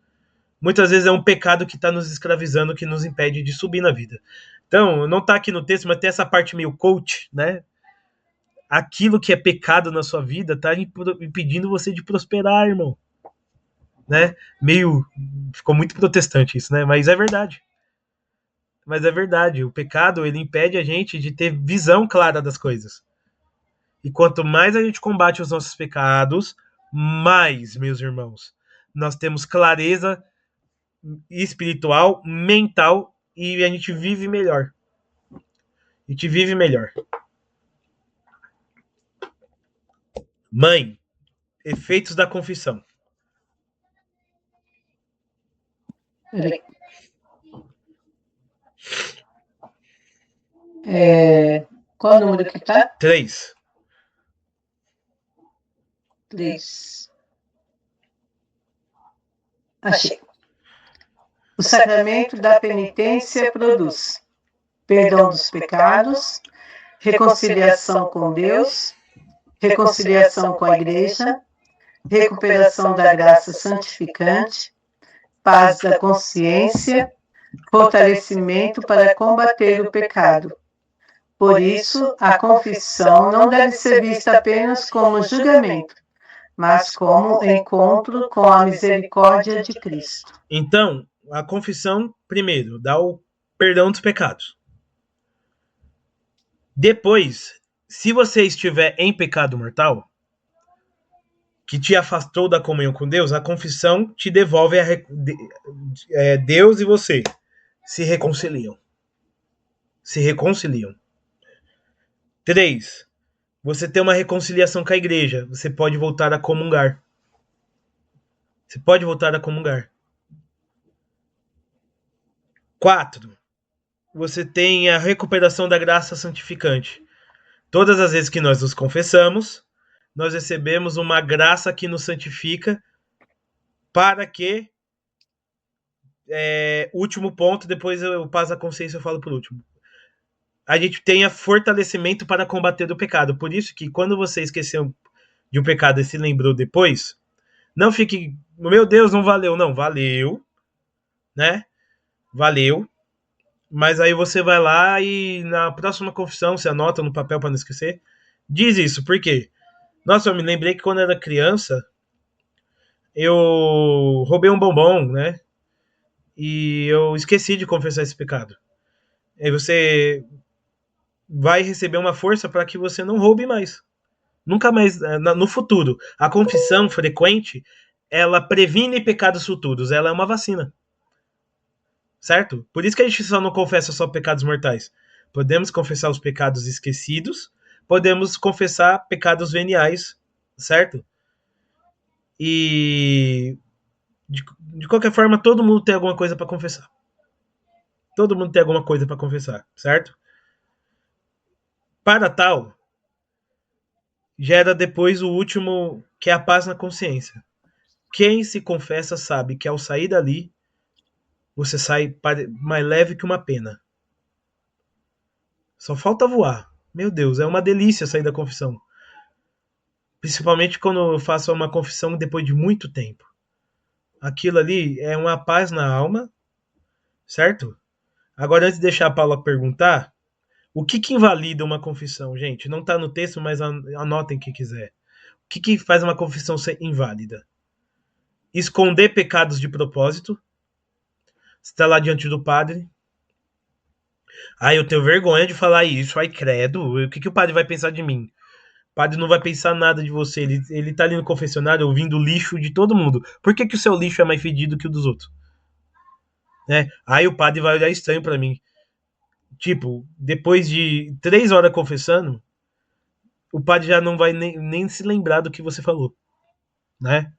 muitas vezes é um pecado que está nos escravizando, que nos impede de subir na vida. Então, não está aqui no texto, mas tem essa parte meio coach, né? Aquilo que é pecado na sua vida está impedindo você de prosperar, irmão. Né? Ficou muito protestante isso, né? Mas é verdade. Mas é verdade. O pecado, ele impede a gente de ter visão clara das coisas. E quanto mais a gente combate os nossos pecados, mais, meus irmãos, nós temos clareza espiritual, mental, e a gente vive melhor. A gente vive melhor. Mãe, efeitos da confissão. Qual o número que tá? 3. 3. Achei. O sacramento da penitência produz perdão dos pecados, reconciliação com Deus, reconciliação com a Igreja, recuperação da graça santificante, paz da consciência, fortalecimento para combater o pecado. Por isso, a confissão não deve ser vista apenas como julgamento, mas como encontro com a misericórdia de Cristo. Então, a confissão, primeiro, dá o perdão dos pecados. Depois, se você estiver em pecado mortal, que te afastou da comunhão com Deus, a confissão te devolve Deus e você se reconciliam. Se reconciliam. 3. Você tem uma reconciliação com a igreja. Você pode voltar a comungar. Você pode voltar a comungar. 4. Você tem a recuperação da graça santificante. Todas as vezes que nós nos confessamos, nós recebemos uma graça que nos santifica para que... último ponto, depois eu passo a consciência e eu falo por último. A gente tenha fortalecimento para combater o pecado. Por isso que quando você esqueceu de um pecado e se lembrou depois, não fique, meu Deus, não valeu. Não, valeu, né? Valeu. Mas aí você vai lá e na próxima confissão, você anota no papel para não esquecer, diz isso. Por quê? Nossa, eu me lembrei que quando eu era criança, eu roubei um bombom, né? E eu esqueci de confessar esse pecado. Aí você vai receber uma força para que você não roube mais. Nunca mais, no futuro. A confissão frequente, ela previne pecados futuros. Ela é uma vacina. Certo? Por isso que a gente só não confessa só pecados mortais. Podemos confessar os pecados esquecidos, podemos confessar pecados veniais, certo? E de qualquer forma, todo mundo tem alguma coisa para confessar. Todo mundo tem alguma coisa para confessar, certo? Para tal, gera depois o último, que é a paz na consciência. Quem se confessa sabe que ao sair dali, você sai mais leve que uma pena. Só falta voar. Meu Deus, é uma delícia sair da confissão. Principalmente quando eu faço uma confissão depois de muito tempo. Aquilo ali é uma paz na alma, certo? Agora, antes de deixar a Paula perguntar, o que invalida uma confissão, gente? Não está no texto, mas anotem o que quiser. O que faz uma confissão ser inválida? Esconder pecados de propósito. Você está lá diante do padre. Eu tenho vergonha de falar isso. Ai, credo. O que o padre vai pensar de mim? O padre não vai pensar nada de você. Ele tá ali no confessionário ouvindo o lixo de todo mundo. Por que o seu lixo é mais fedido que o dos outros? Né? Aí o padre vai olhar estranho pra mim. Tipo, depois de 3 horas confessando, o padre já não vai nem se lembrar do que você falou. Né?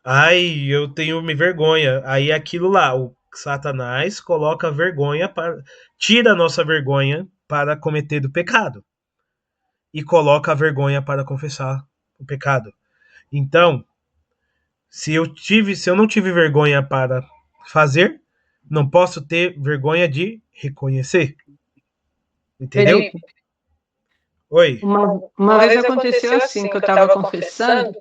Ai, eu tenho vergonha. Aí é aquilo lá, o Satanás coloca a vergonha para... Tira a nossa vergonha para cometer o pecado. E coloca a vergonha para confessar o pecado. Então, se eu não tive vergonha para fazer, não posso ter vergonha de reconhecer. Entendeu? Felipe, Oi. uma vez aconteceu assim, que eu estava confessando,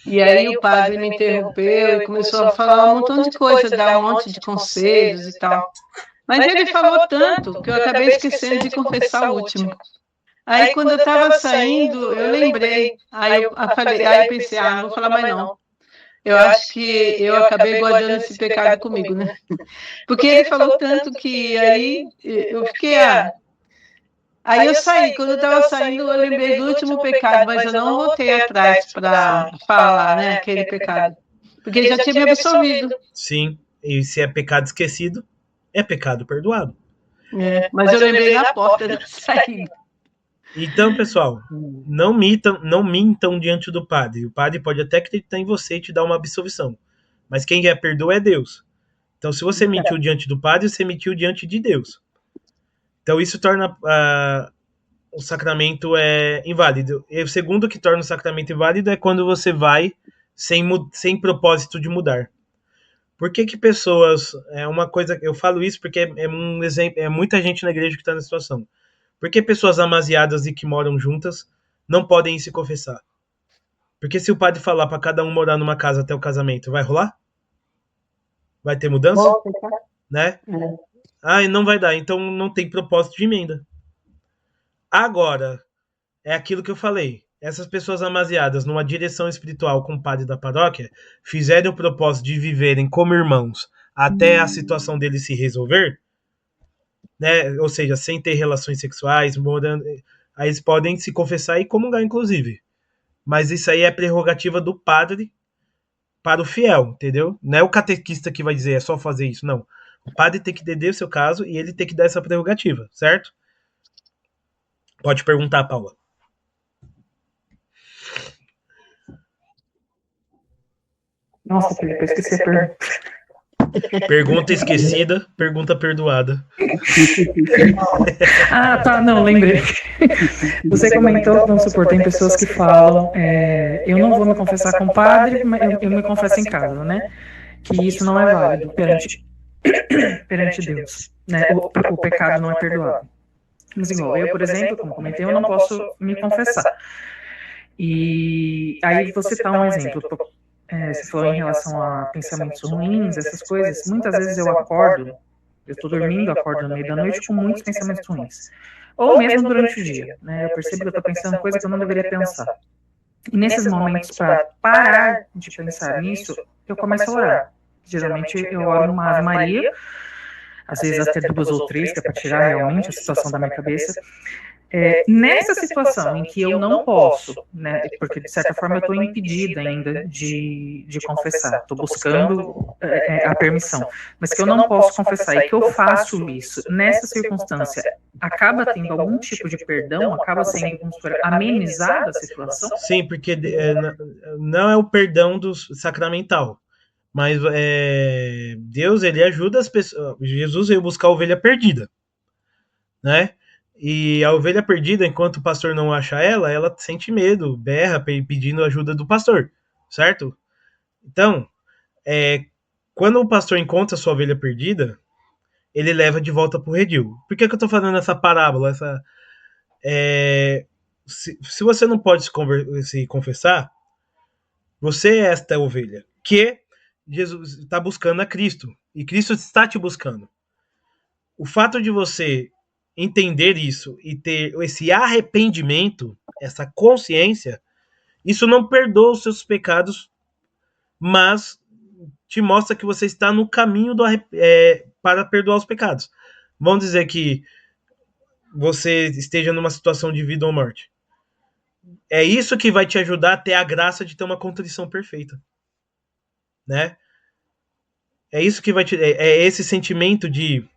e aí o padre me interrompeu e começou a falar um montão de coisa, dar um monte de conselhos e tal. Mas ele falou tanto que eu acabei esquecendo de confessar o último. Aí quando eu estava saindo, eu lembrei. Aí eu pensei, não vou falar mais não. Eu acho que eu acabei guardando esse pecado comigo, né? Porque ele falou tanto que aí eu fiquei... Aí eu saí, quando eu estava saindo, eu lembrei do último pecado, mas eu não voltei atrás para falar, né, aquele pecado. Porque ele já tinha me absolvido. Sim, e se é pecado esquecido, é pecado perdoado. Mas eu lembrei na porta da saída. Então, pessoal, não mintam diante do padre. O padre pode até acreditar em você e te dar uma absolvição. Mas quem perdoa é Deus. Então, se você mentiu diante do padre, você mentiu diante de Deus. Então, isso torna o sacramento inválido. E o segundo que torna o sacramento inválido é quando você vai sem propósito de mudar. Por que pessoas... É uma coisa... Eu falo isso porque é um exemplo... É muita gente na igreja que está na situação. Por que pessoas amasiadas e que moram juntas não podem se confessar? Porque se o padre falar para cada um morar numa casa até o casamento, vai rolar? Vai ter mudança? Né? Não vai dar. Então não tem propósito de emenda. Agora, é aquilo que eu falei. Essas pessoas amasiadas numa direção espiritual com o padre da paróquia fizeram o propósito de viverem como irmãos até a situação deles se resolver, né? Ou seja, sem ter relações sexuais, morando, aí eles podem se confessar e comungar, inclusive. Mas isso aí é prerrogativa do padre para o fiel, entendeu? Não é o catequista que vai dizer é só fazer isso, não. O padre tem que entender o seu caso e ele tem que dar essa prerrogativa, certo? Pode perguntar, Paula. Nossa, Felipe, eu esqueci a pergunta. Pergunta esquecida, pergunta perdoada. Ah, tá, não, lembrei. Você comentou, vamos supor, tem pessoas que falam, eu não vou me confessar com o padre, mas eu me confesso em casa, né? Que isso não é válido perante Deus, né? O pecado não é perdoado. Mas igual, eu, por exemplo, como comentei, eu não posso me confessar. E aí você dá um exemplo. Você falou em relação a pensamentos ruins, essas coisas. Muitas vezes eu acordo, eu estou dormindo, acordo no meio da noite com muitos pensamentos ruins. Ou mesmo durante o dia, né? Eu percebo que eu estou pensando coisa que eu não deveria pensar. E nesses momentos, para parar de pensar nisso, eu começo a orar. Geralmente eu oro uma Ave Maria, às vezes até duas ou três, que é para tirar realmente a situação da minha cabeça. Nessa situação em que eu não posso, né, porque de certa forma eu estou impedida ainda de confessar, estou buscando a permissão, mas que eu não posso confessar e que eu faço isso, nessa circunstância, acaba tendo algum tipo de perdão, acaba sendo, vamos supor, amenizada a situação? Sim, porque não é o perdão do sacramental, mas Deus, ele ajuda as pessoas. Jesus veio buscar a ovelha perdida, né? E a ovelha perdida, enquanto o pastor não acha ela sente medo, berra pedindo ajuda do pastor, certo? Então, quando o pastor encontra a sua ovelha perdida, ele leva de volta para o redil. Por que eu estou falando essa parábola? Se você não pode se confessar, você é esta ovelha que Jesus está buscando a Cristo e Cristo está te buscando. O fato de você entender isso e ter esse arrependimento, essa consciência, isso não perdoa os seus pecados, mas te mostra que você está no caminho para perdoar os pecados. Vamos dizer que você esteja numa situação de vida ou morte. É isso que vai te ajudar a ter a graça de ter uma contrição perfeita, né? É isso que vai te. É esse sentimento de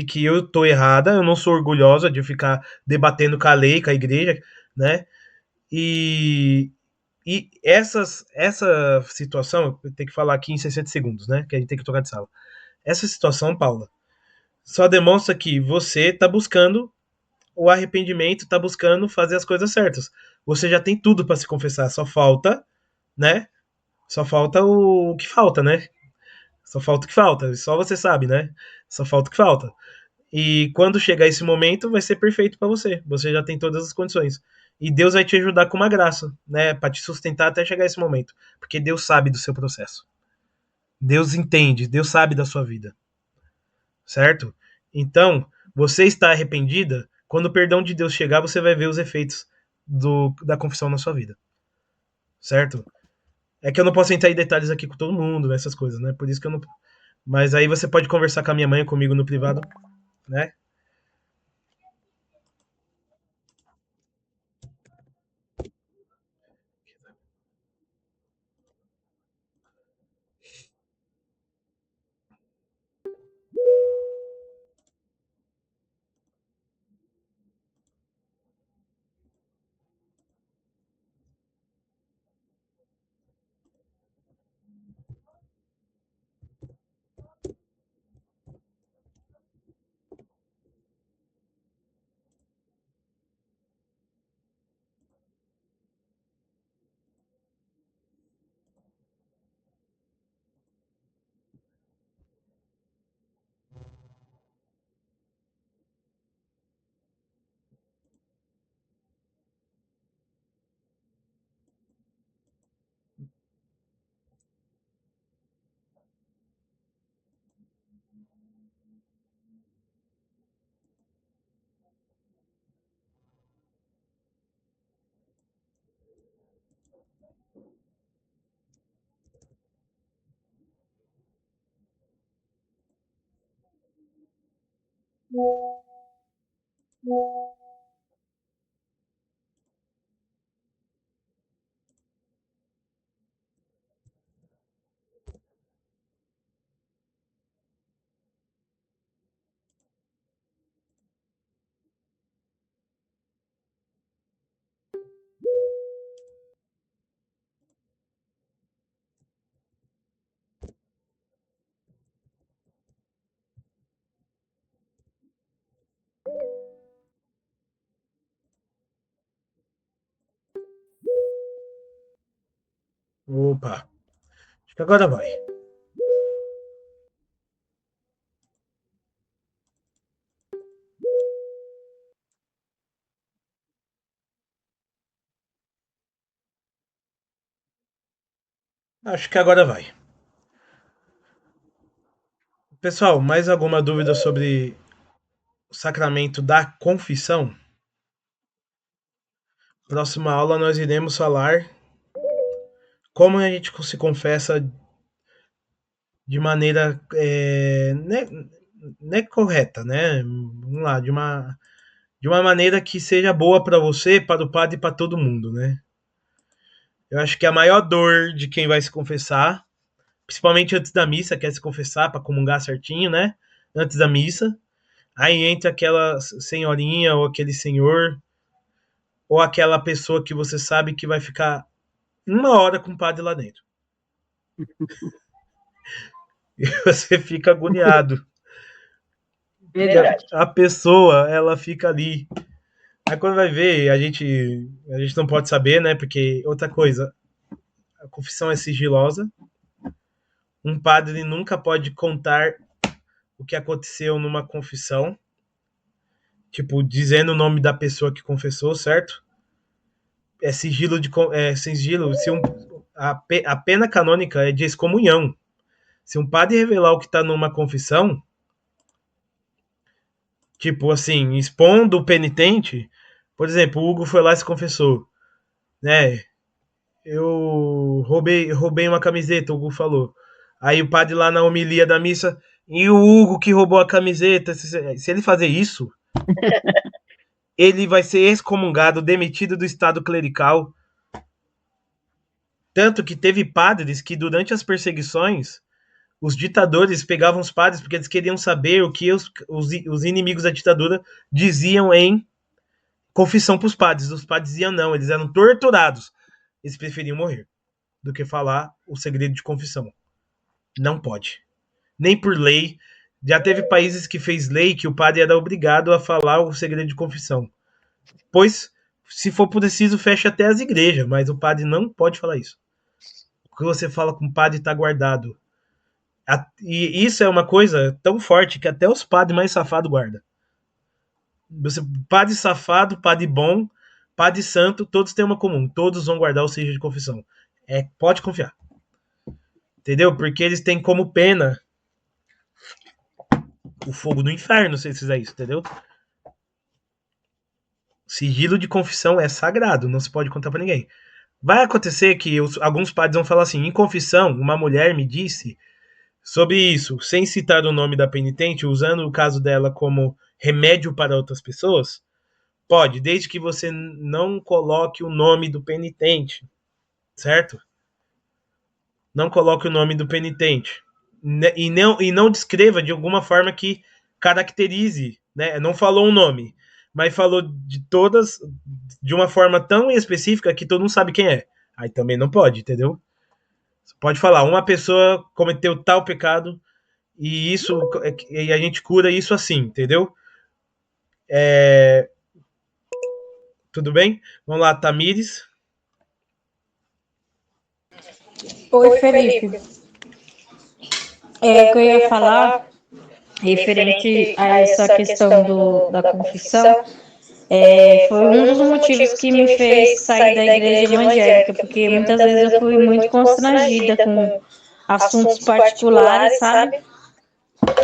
que eu tô errada, eu não sou orgulhosa de ficar debatendo com a lei, com a igreja, né? E, essa situação, eu tenho que falar aqui em 60 segundos, né? Que a gente tem que tocar de sala. Essa situação, Paula, só demonstra que você tá buscando o arrependimento, tá buscando fazer as coisas certas. Você já tem tudo para se confessar, só falta, né? Só falta o que falta, né? Só falta o que falta, só você sabe, né? Só falta o que falta. E quando chegar esse momento, vai ser perfeito para você. Você já tem todas as condições. E Deus vai te ajudar com uma graça, né, para te sustentar até chegar esse momento, porque Deus sabe do seu processo. Deus entende, Deus sabe da sua vida, certo? Então, você está arrependida, quando o perdão de Deus chegar, você vai ver os efeitos da confissão na sua vida, certo? É que eu não posso entrar em detalhes aqui com todo mundo, nessas coisas, né? Por isso que eu não. Mas aí você pode conversar com a minha mãe ou comigo no privado, né? Opa, acho que agora vai. Acho que agora vai. Pessoal, mais alguma dúvida sobre o sacramento da confissão? Próxima aula nós iremos falar como a gente se confessa de maneira né, correta, né? Vamos lá, de uma maneira que seja boa para você, para o padre e para todo mundo, né? Eu acho que a maior dor de quem vai se confessar, principalmente antes da missa, quer se confessar para comungar certinho, né? Antes da missa. Aí entra aquela senhorinha ou aquele senhor ou aquela pessoa que você sabe que vai ficar uma hora com o padre lá dentro. E você fica agoniado. Verdade. A pessoa, ela fica ali. Aí quando vai ver, a gente não pode saber, né? Porque, outra coisa, a confissão é sigilosa. Um padre nunca pode contar o que aconteceu numa confissão. Tipo, dizendo o nome da pessoa que confessou, certo? É sigilo de. É sigilo. Se a pena canônica é de excomunhão. Se um padre revelar o que está numa confissão, tipo assim, expondo o penitente, por exemplo, o Hugo foi lá e se confessou, né? Eu roubei uma camiseta, o Hugo falou. Aí o padre lá na homilia da missa, e o Hugo que roubou a camiseta, se ele fazer isso, ele vai ser excomungado, demitido do estado clerical. Tanto que teve padres que durante as perseguições, os ditadores pegavam os padres porque eles queriam saber o que os inimigos da ditadura diziam em confissão para os padres. Os padres diziam não, eles eram torturados. Eles preferiam morrer do que falar o segredo de confissão. Não pode. Nem por lei. Já teve países que fez lei que o padre era obrigado a falar o segredo de confissão. Pois, se for preciso, fecha até as igrejas, mas o padre não pode falar isso. O que você fala com o padre está guardado. E isso é uma coisa tão forte que até os padres mais safados guardam. Padre safado, padre bom, padre santo, todos têm uma comum. Todos vão guardar o sigilo de confissão. Pode confiar. Entendeu? Porque eles têm como pena o fogo do inferno se eles fizerem isso, entendeu? Sigilo de confissão é sagrado, não se pode contar pra ninguém. Vai acontecer que alguns padres vão falar assim, em confissão, uma mulher me disse sobre isso, sem citar o nome da penitente, usando o caso dela como remédio para outras pessoas. Pode, desde que você não coloque o nome do penitente, certo? Não coloque o nome do penitente. E não descreva de alguma forma que caracterize, né? Não falou um nome, mas falou de todas de uma forma tão específica que todo mundo sabe quem é. Aí também não pode, entendeu? Você pode falar, uma pessoa cometeu tal pecado e a gente cura isso assim, entendeu? Tudo bem? Vamos lá, Tamires. Oi, Felipe. O que eu ia falar, referente a essa questão da confissão, foi um dos motivos que me fez sair da igreja evangélica, porque muitas vezes eu fui muito constrangida com assuntos particulares, sabe?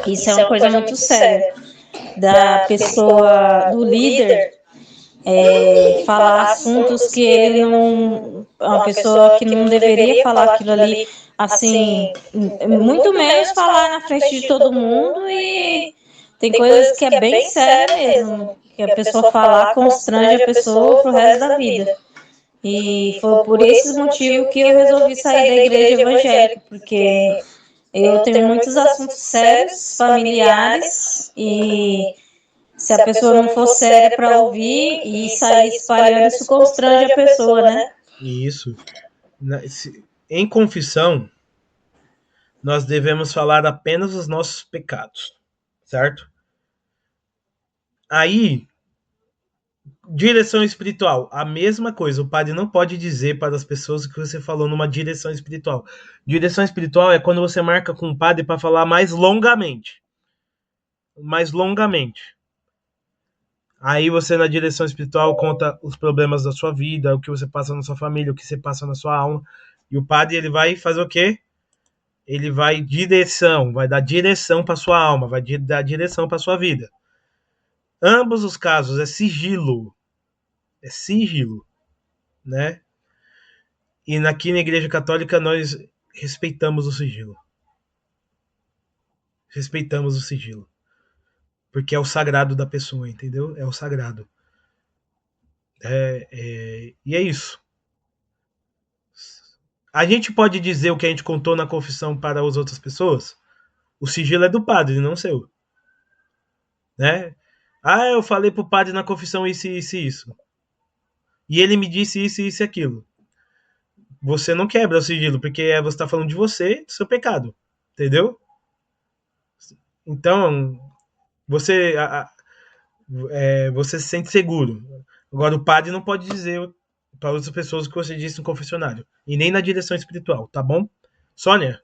Isso é uma coisa muito séria. Da pessoa, do líder, falar assuntos que ele não... Uma pessoa que não deveria falar aquilo ali, assim, muito menos falar na frente de todo mundo e tem coisas que é bem séria mesmo, que a pessoa falar constrange a pessoa pro resto da vida. E foi por esse motivo que eu resolvi sair da igreja evangélica, porque eu tenho muitos assuntos sérios, familiares, e se a pessoa não for séria para ouvir e sair espalhando, isso constrange a pessoa, né? Isso. Em confissão, nós devemos falar apenas os nossos pecados, certo? Aí, direção espiritual, a mesma coisa. O padre não pode dizer para as pessoas o que você falou numa direção espiritual. Direção espiritual é quando você marca com o padre para falar mais longamente. Mais longamente. Aí você, na direção espiritual, conta os problemas da sua vida, o que você passa na sua família, o que você passa na sua alma. E o padre, ele vai fazer o quê? Ele vai dar direção para sua alma, vai dar direção para sua vida. Ambos os casos é sigilo, né? E aqui na Igreja Católica nós respeitamos o sigilo. Respeitamos o sigilo. Porque é o sagrado da pessoa, entendeu? É o sagrado. E é isso. A gente pode dizer o que a gente contou na confissão para as outras pessoas? O sigilo é do padre, não seu. Né? Ah, eu falei pro padre na confissão isso, isso e isso. E ele me disse isso, isso e aquilo. Você não quebra o sigilo, porque você está falando de você, do seu pecado. Entendeu? Então, você se sente seguro. Agora, o padre não pode dizer para outras pessoas o que você disse no confessionário. E nem na direção espiritual, tá bom? Sônia?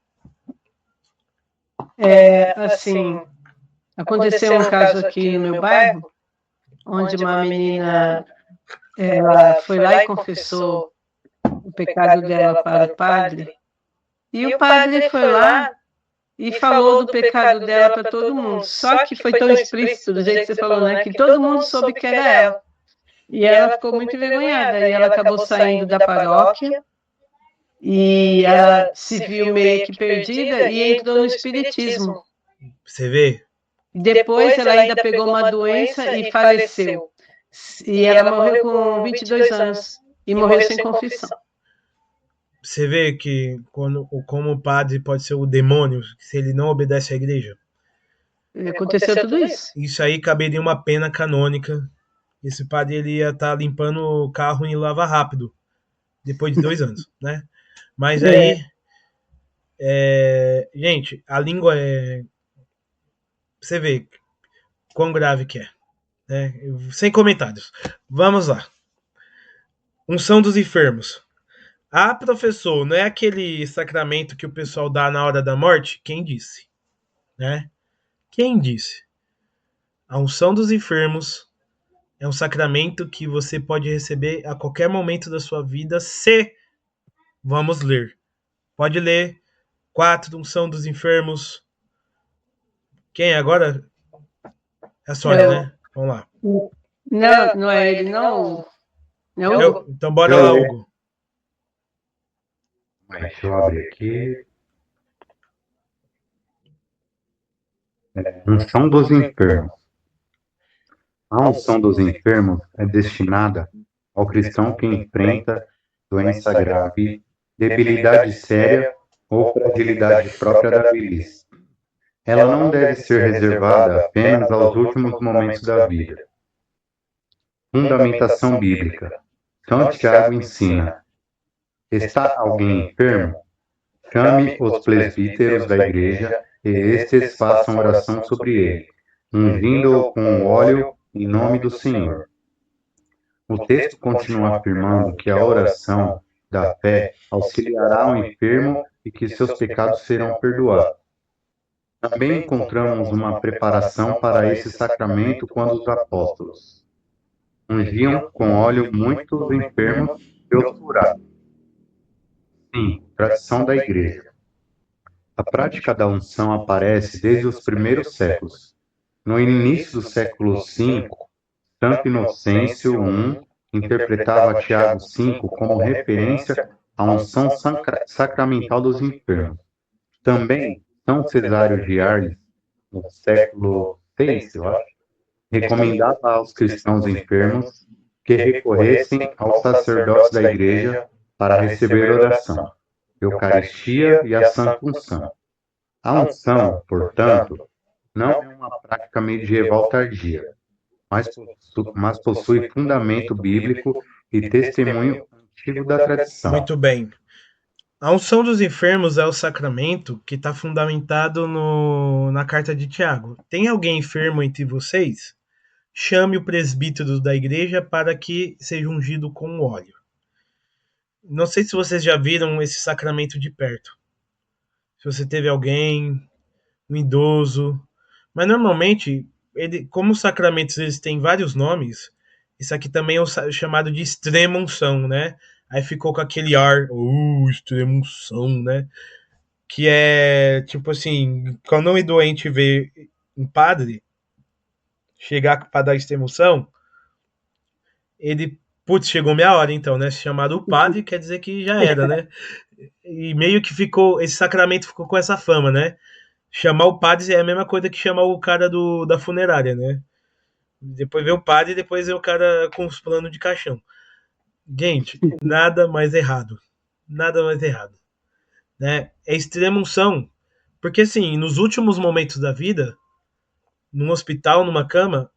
Assim, aconteceu um caso aqui no meu bairro, onde uma menina ela foi lá e confessou o pecado dela para o padre, e o padre foi lá e falou do pecado dela para todo mundo. Só que foi tão explícito, do jeito que você falou, né, que todo mundo soube que era ela. E ela ficou muito envergonhada, e ela acabou saindo da paróquia, e ela se viu meio que perdida e entrou no espiritismo. Você vê? Depois ela ainda pegou uma doença e faleceu. E ela morreu com 22 anos e morreu sem confissão. Você vê que como o padre pode ser o demônio se ele não obedece à igreja? Aconteceu tudo isso. Isso aí caberia uma pena canônica. Esse padre ele ia estar limpando o carro em lava rápido depois de 2 anos, né? Mas aí, gente, a língua é... Você vê quão grave que é. Né? Sem comentários. Vamos lá. Unção dos enfermos. Ah, professor, não é aquele sacramento que o pessoal dá na hora da morte? Quem disse? Né? Quem disse? A unção dos enfermos é um sacramento que você pode receber a qualquer momento da sua vida se... Vamos ler. Pode ler. 4, unção dos enfermos. Quem é agora? É a Sônia, né? Vamos lá. Não, não é ele, não. Não é Hugo? Então bora lá, Hugo. Deixa eu abrir aqui. Unção dos enfermos. A unção dos enfermos é destinada ao cristão que enfrenta doença grave, debilidade séria ou fragilidade própria da velhice. Ela não deve ser reservada apenas aos últimos momentos da vida. Fundamentação bíblica. São Tiago ensina: está alguém enfermo? Chame os presbíteros da igreja e estes façam oração sobre ele, ungindo-o com óleo em nome do Senhor. O texto continua afirmando que a oração da fé auxiliará o enfermo e que seus pecados serão perdoados. Também encontramos uma preparação para esse sacramento quando os apóstolos ungiam com óleo muitos enfermos e os curavam. Sim, tradição da igreja. A prática da unção aparece desde os primeiros séculos. No início do século V, Santo Inocêncio I interpretava Tiago V como referência à unção sacramental dos enfermos. Também São Cesário de Arles, no século VI, eu acho, recomendava aos cristãos enfermos que recorressem aos sacerdotes da igreja para receber oração, Eucaristia e a Santa Unção. A unção, portanto, não é uma prática medieval tardia, mas possui fundamento bíblico e testemunho antigo da tradição. Muito bem. A unção dos enfermos é o sacramento que está fundamentado na carta de Tiago. Tem alguém enfermo entre vocês? Chame o presbítero da igreja para que seja ungido com óleo. Não sei se vocês já viram esse sacramento de perto. Se você teve alguém, um idoso. Mas normalmente, como os sacramentos eles têm vários nomes, isso aqui também é chamado de extrema unção, né? Aí ficou com aquele ar, extrema unção, né? Que é, tipo assim, quando um doente vê um padre chegar para dar extrema unção, ele, putz, chegou minha hora então, né? Se chamar o padre quer dizer que já era, né? E meio que ficou, esse sacramento ficou com essa fama, né? Chamar o padre é a mesma coisa que chamar o cara da funerária, né? Depois vê o padre e depois vê o cara com os planos de caixão. Gente, nada mais errado. Nada mais errado. Né? É extrema unção. Porque, assim, nos últimos momentos da vida, num hospital, numa cama,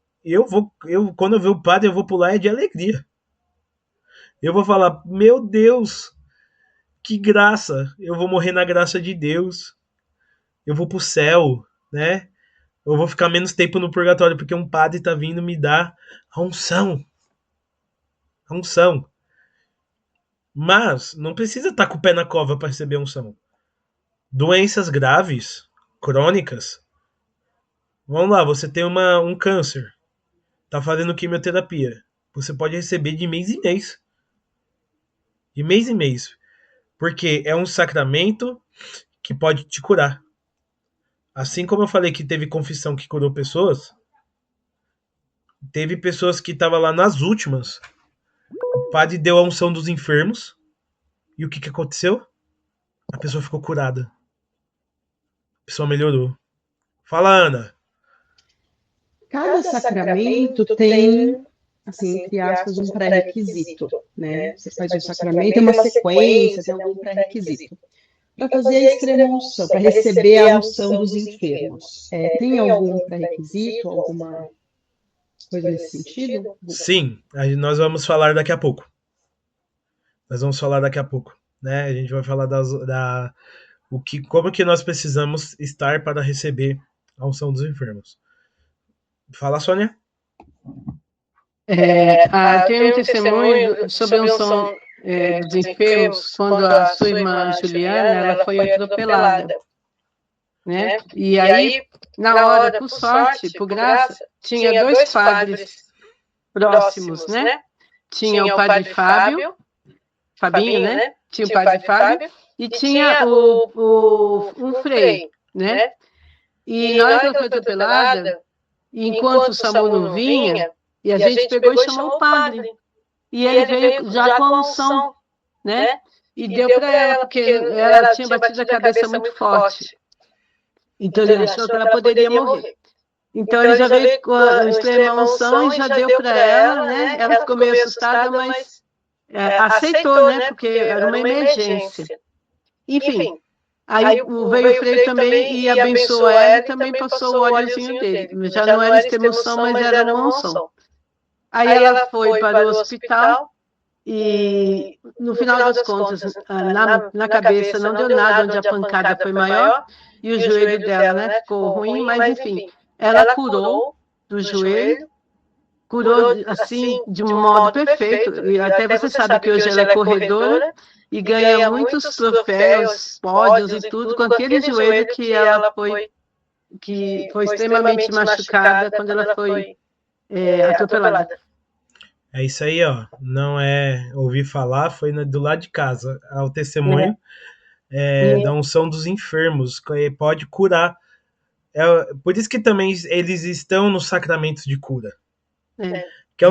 quando eu ver o padre, eu vou pular de alegria. Eu vou falar, meu Deus, que graça. Eu vou morrer na graça de Deus. Eu vou pro céu, né? Eu vou ficar menos tempo no purgatório, porque um padre tá vindo me dar a unção. A unção. Mas não precisa estar com o pé na cova para receber a unção. Doenças graves, crônicas. Vamos lá, você tem um câncer. Tá fazendo quimioterapia. Você pode receber de mês em mês. De mês em mês. Porque é um sacramento que pode te curar. Assim como eu falei que teve confissão que curou pessoas, teve pessoas que estavam lá nas últimas. O padre deu a unção dos enfermos. E o que aconteceu? A pessoa ficou curada. A pessoa melhorou. Fala, Ana. Cada sacramento tem, assim, entre aspas, um pré-requisito, né? Você faz um sacramento, tem uma sequência, tem algum pré-requisito. Para fazer a extrema unção, para receber a unção dos enfermos. Tem algum pré-requisito, alguma coisa nesse sentido? Sim, nós vamos falar daqui a pouco. Né? A gente vai falar como que nós precisamos estar para receber a unção dos enfermos. Fala, Sônia. Tem um testemunho sobre a unção dos enfermos quando a sua irmã Juliana ela foi atropelada, né? E aí, na hora, por sorte, por graça, tinha dois padres próximos, né? Tinha o padre Fabinho, né? Tinha o padre Fábio e tinha um frei, né? E na hora que ela foi atropelada, enquanto o SAMU não vinha, e a gente pegou e chamou o padre. E ele veio já com a unção, né? E deu para ela, porque ela tinha batido a cabeça muito forte. Então ele achou que ela poderia morrer. Então ele já veio com a extrema unção e já deu para ela, né? Ela ficou meio assustada, mas aceitou, né? Porque era uma emergência. Enfim, aí veio o frei também e abençoou ela e também passou o óleozinho dele. Já não era extrema unção, mas era uma unção. Aí ela foi para o hospital e, no final das contas, na cabeça não deu nada, onde a pancada foi maior e o joelho dela, né, ficou ruim, mas enfim, ela curou do joelho, curou assim de um modo perfeito. E até você sabe que hoje ela é corredora e ganha muitos troféus, pódios e tudo com aquele joelho que ela foi extremamente machucada quando ela foi atropelada. É isso aí, ó. Não é ouvir falar, foi do lado de casa. O testemunho da unção dos enfermos, que pode curar. Por isso que também eles estão nos sacramentos de cura. Que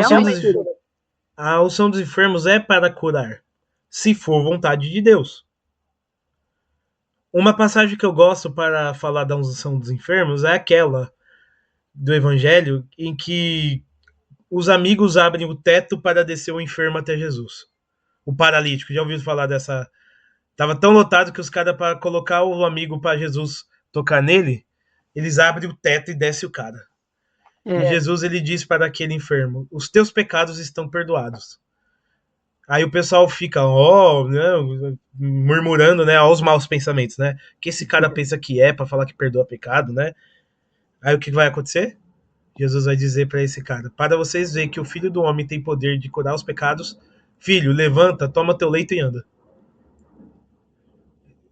a unção dos enfermos é para curar, se for vontade de Deus. Uma passagem que eu gosto para falar da unção dos enfermos é aquela do Evangelho em que os amigos abrem o teto para descer o enfermo até Jesus. O paralítico, já ouviu falar dessa? Tava tão lotado que os caras, para colocar o amigo para Jesus tocar nele, eles abrem o teto e desce o cara. E Jesus, ele diz para aquele enfermo: os teus pecados estão perdoados. Aí o pessoal fica, né, murmurando, né, aos maus pensamentos, né? Que esse cara pensa que é para falar que perdoa pecado, né? Aí o que vai acontecer? Jesus vai dizer para esse cara: para vocês verem que o Filho do Homem tem poder de curar os pecados, filho, levanta, toma teu leito e anda.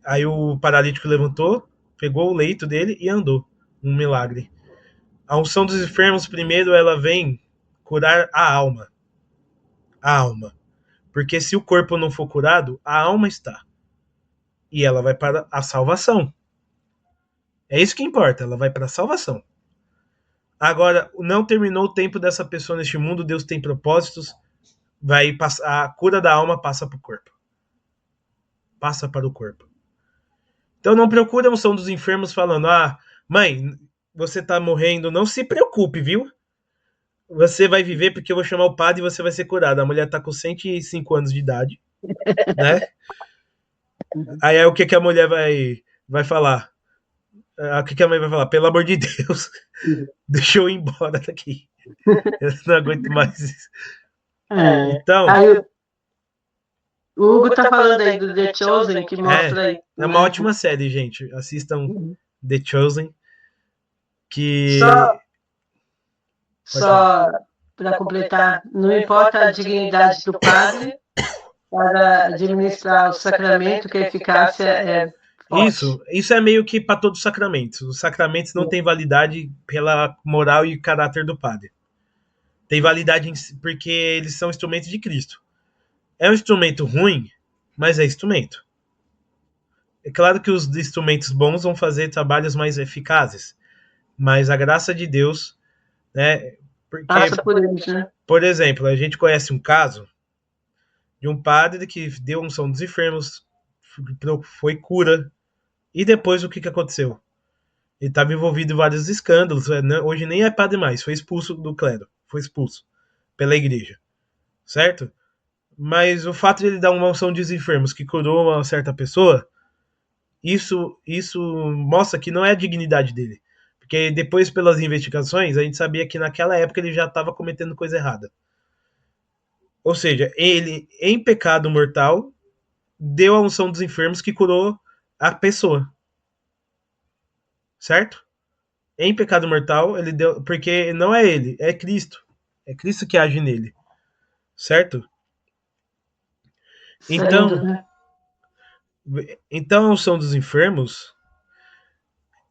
Aí o paralítico levantou, pegou o leito dele e andou. Um milagre. A unção dos enfermos, primeiro, ela vem curar a alma. A alma. Porque se o corpo não for curado, a alma está. E ela vai para a salvação. É isso que importa, ela vai para a salvação. Agora, não terminou o tempo dessa pessoa neste mundo, Deus tem propósitos, vai passar, a cura da alma passa para o corpo. Passa para o corpo. Então não procure a unção dos enfermos falando: mãe, você tá morrendo, não se preocupe, viu? Você vai viver porque eu vou chamar o padre e você vai ser curado. A mulher tá com 105 anos de idade, né? Aí o que a mulher vai falar? O que a mãe vai falar? Pelo amor de Deus, deixa eu ir embora daqui. Eu não aguento mais isso. Então... Aí, o Hugo tá falando aí do The Chosen, que mostra aí. É uma ótima série, gente. Assistam The Chosen. Que... Só para completar, não importa a dignidade do padre para administrar o sacramento, que a eficácia é forte. Isso é meio que para todos os sacramentos. Os sacramentos não têm validade pela moral e caráter do padre. Tem validade porque eles são instrumentos de Cristo. É um instrumento ruim, mas é instrumento. É claro que os instrumentos bons vão fazer trabalhos mais eficazes, mas a graça de Deus, né? Porque, passa por eles, né? Por exemplo, a gente conhece um caso de um padre que deu unção dos enfermos, foi cura, e depois o que aconteceu? Ele estava envolvido em vários escândalos, hoje nem é padre mais, foi expulso do clero, foi expulso pela igreja, certo? Mas o fato de ele dar uma unção dos enfermos que curou uma certa pessoa, isso mostra que não é a dignidade dele. Porque depois, pelas investigações, a gente sabia que naquela época ele já estava cometendo coisa errada. Ou seja, ele, em pecado mortal, deu a unção dos enfermos que curou a pessoa. Certo? Em pecado mortal, ele deu. Porque não é ele, é Cristo. É Cristo que age nele. Certo? Então a unção dos enfermos,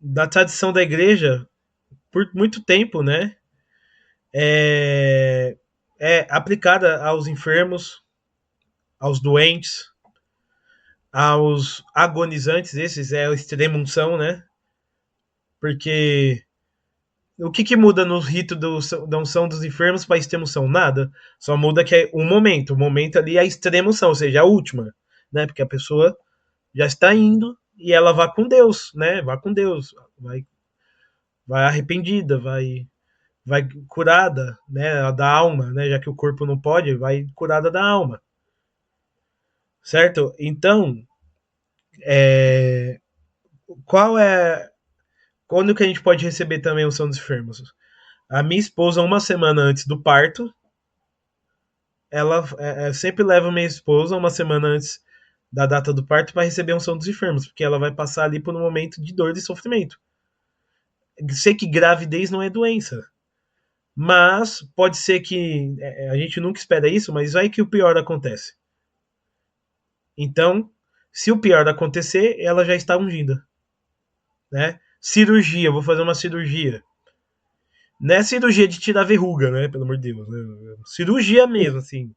da tradição da igreja, por muito tempo, né? É aplicada aos enfermos, aos doentes, aos agonizantes. Esses é a extrema unção, né? Porque o que muda no rito da unção dos enfermos para a extrema unção? Nada. Só muda que é um momento. O momento ali é a extrema unção, ou seja, a última, né? Porque a pessoa já está indo e ela vai com Deus, né? Vai com Deus, vai arrependida, vai curada, né? Da alma, né? Já que o corpo não pode, vai curada da alma, certo? Então, quando que a gente pode receber também a unção dos enfermos? A minha esposa, uma semana antes do parto, ela sempre leva minha esposa uma semana antes da data do parto para receber a unção dos enfermos, porque ela vai passar ali por um momento de dor e sofrimento. Sei que gravidez não é doença, mas pode ser que a gente nunca espera isso, mas vai que o pior acontece. Então, se o pior acontecer, ela já está ungida, né? Cirurgia, vou fazer uma cirurgia. Não é cirurgia de tirar verruga, né? Pelo amor de Deus. Né? Cirurgia mesmo, assim.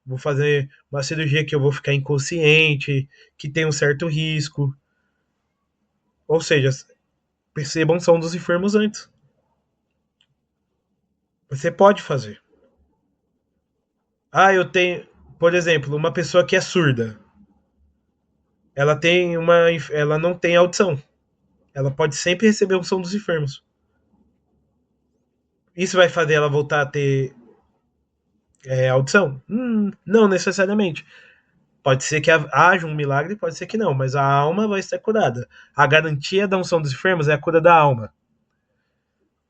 Vou fazer uma cirurgia que eu vou ficar inconsciente, que tem um certo risco. Ou seja, percebam são dos enfermos antes. Você pode fazer. Eu tenho, por exemplo, uma pessoa que é surda. Ela não tem audição. Ela pode sempre receber a unção dos enfermos. Isso vai fazer ela voltar a ter audição? Não necessariamente. Pode ser que haja um milagre, pode ser que não, mas a alma vai ser curada. A garantia da unção dos enfermos é a cura da alma.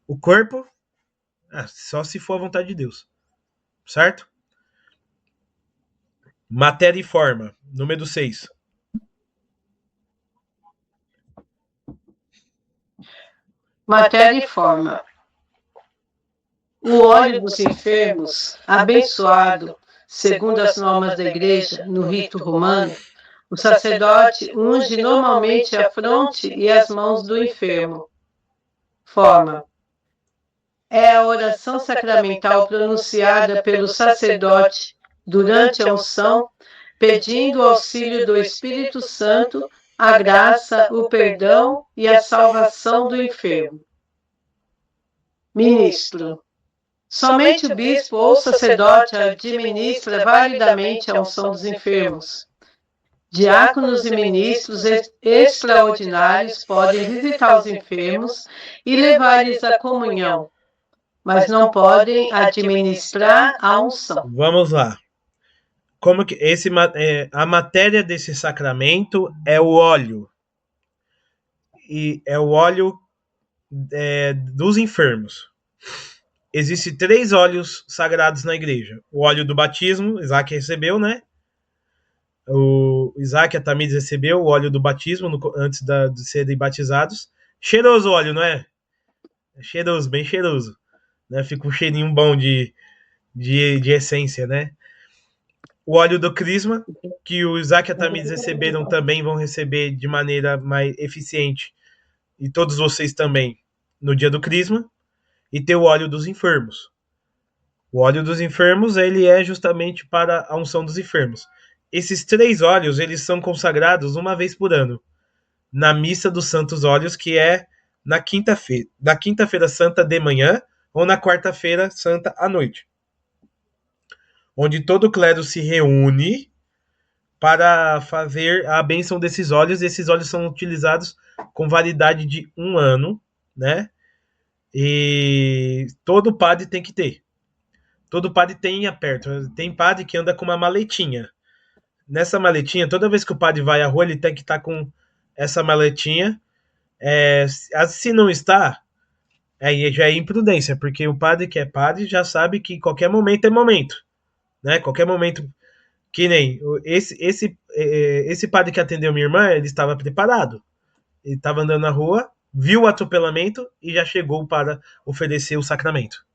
O corpo, só se for a vontade de Deus. Certo? Matéria e forma. Número 6. Matéria e forma. O óleo dos enfermos, abençoado, segundo as normas da igreja, no rito romano, o sacerdote unge normalmente a fronte e as mãos do enfermo. Forma. É a oração sacramental pronunciada pelo sacerdote durante a unção, pedindo o auxílio do Espírito Santo, a graça, o perdão e a salvação do enfermo. Ministro. Somente o bispo ou sacerdote administra validamente a unção dos enfermos. Diáconos e ministros extraordinários podem visitar os enfermos e levar-lhes a comunhão, mas não podem administrar a unção. Vamos lá. Como que a matéria desse sacramento é o óleo. E é o óleo dos enfermos. Existem 3 óleos sagrados na igreja. O óleo do batismo, Isaac recebeu, né? O Isaac e a Tamires recebeu o óleo do batismo antes de serem batizados. Cheiroso o óleo, não é? É cheiroso, bem cheiroso. Né? Fica um cheirinho bom de essência, né? O óleo do crisma, que o Isaac e a Tamires receberam, também vão receber de maneira mais eficiente. E todos vocês também, no dia do crisma. E ter o óleo dos enfermos. O óleo dos enfermos, ele é justamente para a unção dos enfermos. Esses 3 óleos, eles são consagrados uma vez por ano, na missa dos santos óleos, que é na quinta-feira. Na quinta-feira santa de manhã ou na quarta-feira santa à noite. Onde todo o clero se reúne para fazer a bênção desses óleos. Esses óleos são utilizados com validade de 1 ano, né? E todo padre tem que ter. Todo padre tem perto. Tem padre que anda com uma maletinha. Nessa maletinha, toda vez que o padre vai à rua, ele tem que estar com essa maletinha. Se não está, aí já é imprudência, porque o padre que é padre já sabe que qualquer momento é momento. Né? Qualquer momento. Que nem esse padre que atendeu minha irmã, ele estava preparado. Ele estava andando na rua, viu o atropelamento e já chegou para oferecer o sacramento.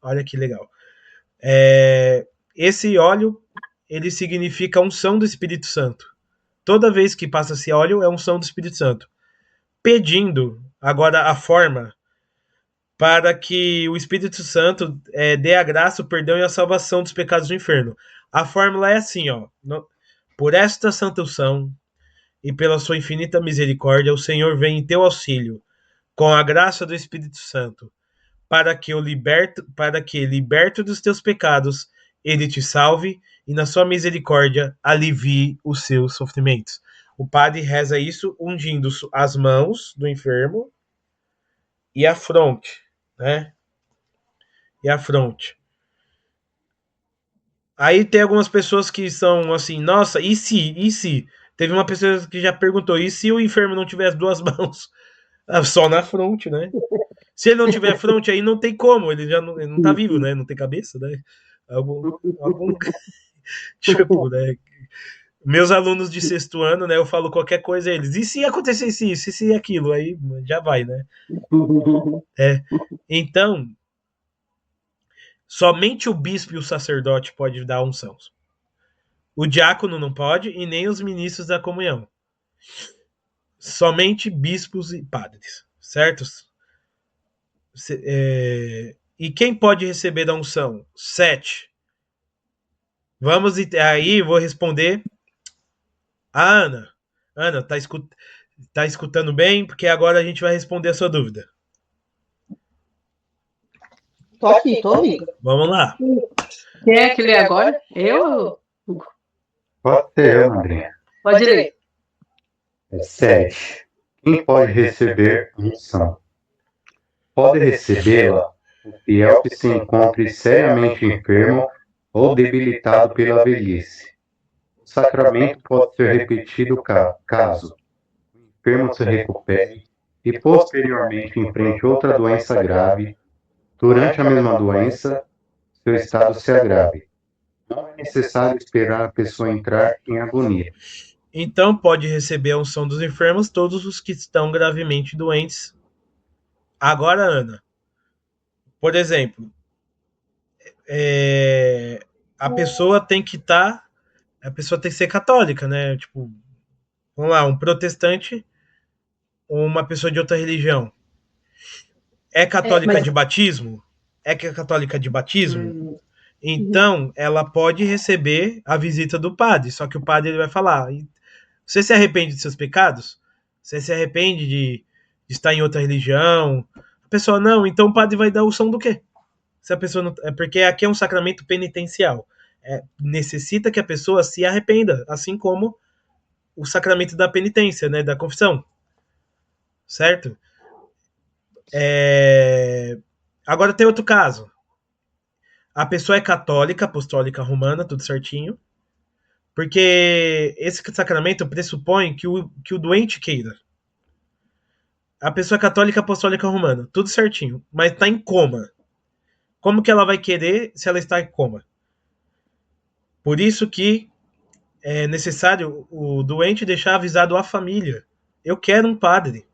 Olha que legal. Esse óleo, ele significa unção do Espírito Santo. Toda vez que passa esse óleo, é unção do Espírito Santo. Pedindo agora a forma para que o Espírito Santo dê a graça, o perdão e a salvação dos pecados do inferno. A fórmula é assim, ó. Por esta santa unção e pela sua infinita misericórdia, o Senhor vem em teu auxílio, com a graça do Espírito Santo, para que liberto dos teus pecados, ele te salve e na sua misericórdia alivie os seus sofrimentos. O padre reza isso ungindo as mãos do enfermo e a fronte, né? E a fronte. Aí tem algumas pessoas que são assim, nossa, e se? Teve uma pessoa que já perguntou, e se o enfermo não tiver as 2 mãos? Só na fronte, né? Se ele não tiver fronte, aí não tem como, ele não tá vivo, né? Não tem cabeça, né? Algum tipo, né? Meus alunos de 6º ano, né? Eu falo qualquer coisa a eles, e se acontecesse isso, e se aquilo? Aí já vai, né? Então, somente o bispo e o sacerdote pode dar unção. O diácono não pode e nem os ministros da comunhão. Somente bispos e padres, certo? E quem pode receber a unção? 7. Vamos aí, vou responder a Ana. Ana, tá escutando bem? Porque agora a gente vai responder a sua dúvida. Tô aqui, tô amigo. Vamos lá. Quem é que lê agora? Eu? Pode ser eu, madrinha. Pode ler. É 7. Quem pode receber unção? Pode recebê-la o fiel que se encontre seriamente enfermo ou debilitado pela velhice. O sacramento pode ser repetido caso o enfermo se recupere e posteriormente enfrente outra doença grave. Durante a mesma doença, seu estado se agrave. Não é necessário esperar a pessoa entrar em agonia. Então pode receber a unção dos enfermos todos os que estão gravemente doentes. Agora, Ana, por exemplo, a pessoa tem que a pessoa tem que ser católica, né? Tipo, vamos lá, um protestante ou uma pessoa de outra religião. É católica de batismo? É que é católica de batismo? Então, ela pode receber a visita do padre, só que o padre ele vai falar: você se arrepende de seus pecados? Você se arrepende de estar em outra religião? A pessoa, não, então o padre vai dar o som do quê? Se a pessoa não, é porque aqui é um sacramento penitencial. Necessita que a pessoa se arrependa, assim como o sacramento da penitência, né, da confissão. Certo? Agora tem outro caso. A pessoa é católica, apostólica romana, tudo certinho. Porque esse sacramento pressupõe que o doente queira. A pessoa é católica, apostólica romana, tudo certinho, mas está em coma. Como que ela vai querer se ela está em coma? Por isso que é necessário o doente deixar avisado a família. Eu quero um padre.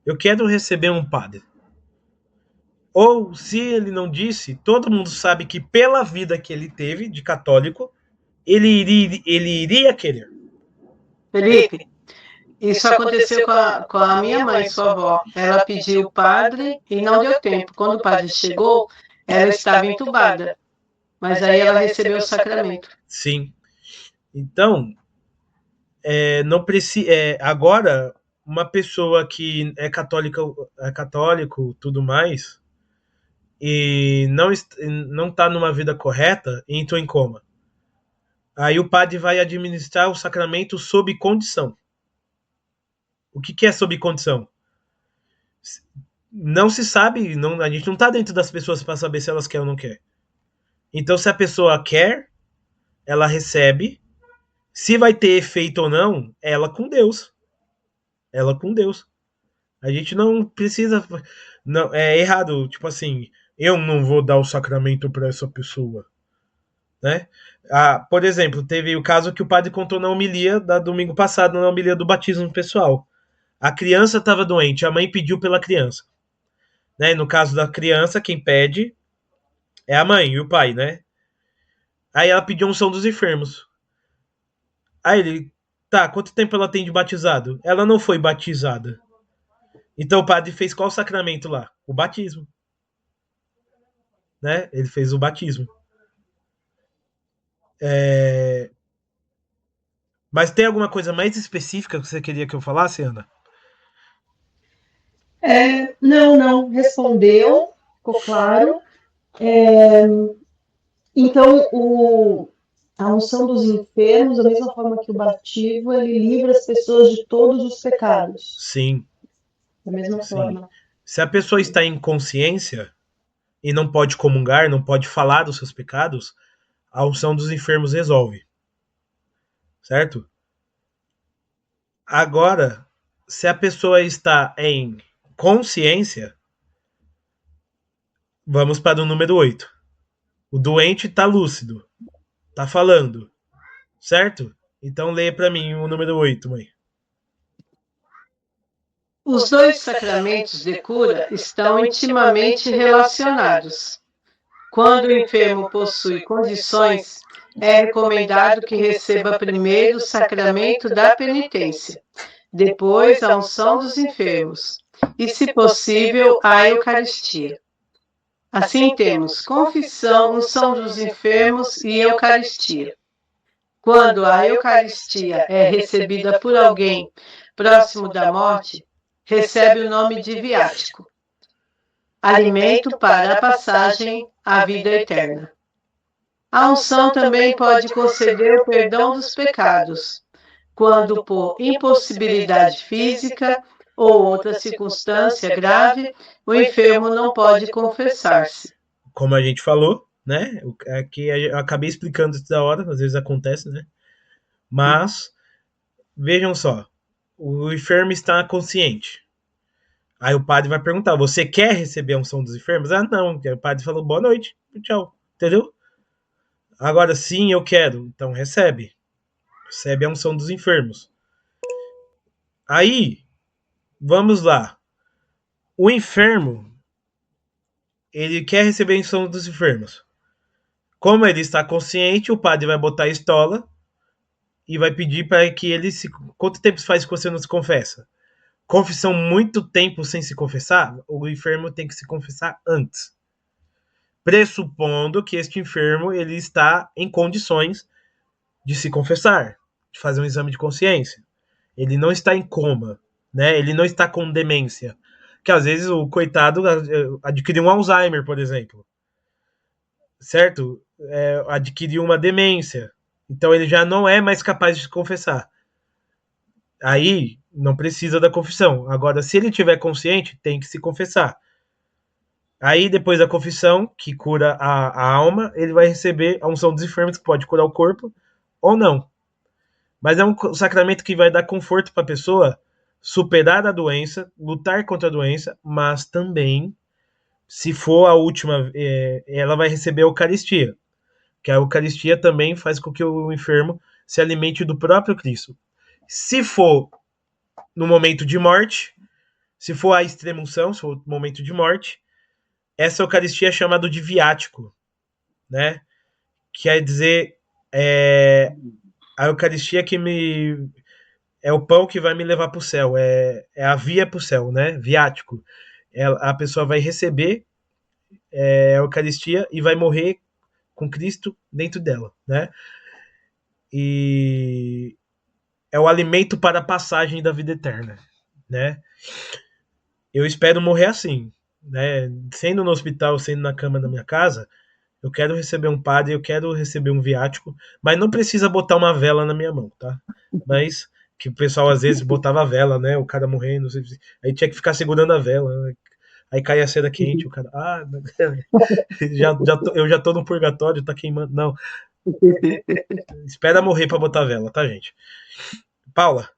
Eu quero receber um padre. Ou, se ele não disse, todo mundo sabe que pela vida que ele teve de católico, ele iria querer. Felipe, isso aconteceu com a minha mãe, sua avó. Ela pediu o padre e não deu tempo. Quando o padre chegou, ela estava entubada. Mas aí ela recebeu o sacramento. Sim. Então, não precisa. Agora, uma pessoa que é católico, tudo mais, e não está numa vida correta e entrou em coma. Aí o padre vai administrar o sacramento sob condição. O que é sob condição? Não se sabe, a gente não está dentro das pessoas para saber se elas querem ou não querem. Então, se a pessoa quer, ela recebe. Se vai ter efeito ou não, ela com Deus. Ela com Deus. A gente não precisa. Não, é errado, tipo assim, eu não vou dar o sacramento para essa pessoa. Né? Por exemplo, teve o caso que o padre contou na homilia da domingo passado, na homilia do batismo pessoal. A criança estava doente, a mãe pediu pela criança. Né? No caso da criança, quem pede é a mãe e o pai, né? Aí ela pediu unção dos enfermos. Aí ele, tá, quanto tempo ela tem de batizado? Ela não foi batizada. Então o padre fez qual sacramento lá? O batismo. Né? Ele fez o batismo. Mas tem alguma coisa mais específica que você queria que eu falasse, Ana? Não, respondeu, ficou claro. Então, a unção dos enfermos, da mesma forma que o batismo, ele livra as pessoas de todos os pecados. Sim. Da mesma forma. Se a pessoa está em consciência e não pode comungar, não pode falar dos seus pecados, a unção dos enfermos resolve. Certo? Agora, se a pessoa está em consciência, vamos para o número 8. O doente está lúcido, está falando, certo? Então leia para mim o número 8, mãe. Os dois sacramentos de cura estão intimamente relacionados. Quando o enfermo possui condições, é recomendado que receba primeiro o sacramento da penitência, depois a unção dos enfermos e, se possível, a Eucaristia. Assim temos confissão, unção dos enfermos e Eucaristia. Quando a Eucaristia é recebida por alguém próximo da morte, recebe o nome de viático, alimento para a passagem à vida eterna. A unção também pode conceder o perdão dos pecados, quando por impossibilidade física ou outra circunstância grave, o enfermo não pode confessar-se. Como a gente falou, né? Aqui eu acabei explicando isso da hora, às vezes acontece, né? Mas, vejam só, o enfermo está consciente. Aí o padre vai perguntar: você quer receber a unção dos enfermos? Ah, não. Aí o padre falou: boa noite, tchau. Entendeu? Agora sim, eu quero. Então recebe. Recebe a unção dos enfermos. Aí, vamos lá. O enfermo, ele quer receber a unção dos enfermos. Como ele está consciente, o padre vai botar a estola e vai pedir para que ele se. Quanto tempo faz que você não se confessa? Confissão muito tempo sem se confessar? O enfermo tem que se confessar antes. Pressupondo que este enfermo ele está em condições de se confessar, de fazer um exame de consciência. Ele não está em coma, né? Ele não está com demência. Que às vezes o coitado adquiriu um Alzheimer, por exemplo. Certo? Adquiriu uma demência. Então ele já não é mais capaz de se confessar. Aí não precisa da confissão. Agora, se ele tiver consciente, tem que se confessar. Aí, depois da confissão, que cura a alma, ele vai receber a unção dos enfermos, que pode curar o corpo ou não. Mas é um sacramento que vai dar conforto para a pessoa superar a doença, lutar contra a doença, mas também, se for a última, ela vai receber a Eucaristia, que a Eucaristia também faz com que o enfermo se alimente do próprio Cristo. Se for no momento de morte, se for a extrema-unção, se for o momento de morte, essa Eucaristia é chamada de viático, né? Quer dizer, a Eucaristia que é o pão que vai me levar para o céu, é a via para o céu, né? Viático. A pessoa vai receber a Eucaristia e vai morrer com Cristo dentro dela, né? E é o alimento para a passagem da vida eterna, né? Eu espero morrer assim, né? Sendo no hospital, sendo na cama da minha casa, eu quero receber um padre, eu quero receber um viático, mas não precisa botar uma vela na minha mão, tá? Mas que o pessoal às vezes botava a vela, né? O cara morrendo, aí tinha que ficar segurando a vela, né? Aí caía a cera quente, o cara, eu já tô no purgatório, tá queimando. Não, espera morrer pra botar a vela, tá, gente? Paula.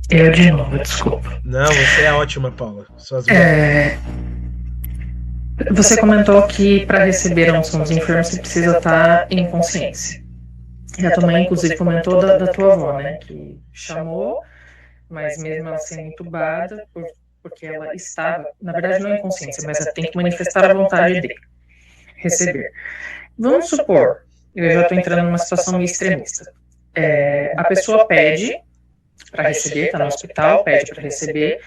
Eu de novo, desculpa. Não, você é ótima, Paula. Você comentou que para receber a unção dos enfermos você precisa estar em consciência. E a tua mãe, inclusive, comentou da tua avó, né? Que chamou, mas mesmo ela sendo entubada, porque ela estava, na verdade, não em consciência, mas ela tem que manifestar a vontade de receber. Vamos supor, eu já estou entrando numa situação meio extremista. A pessoa pede para receber, está no hospital, pede para receber.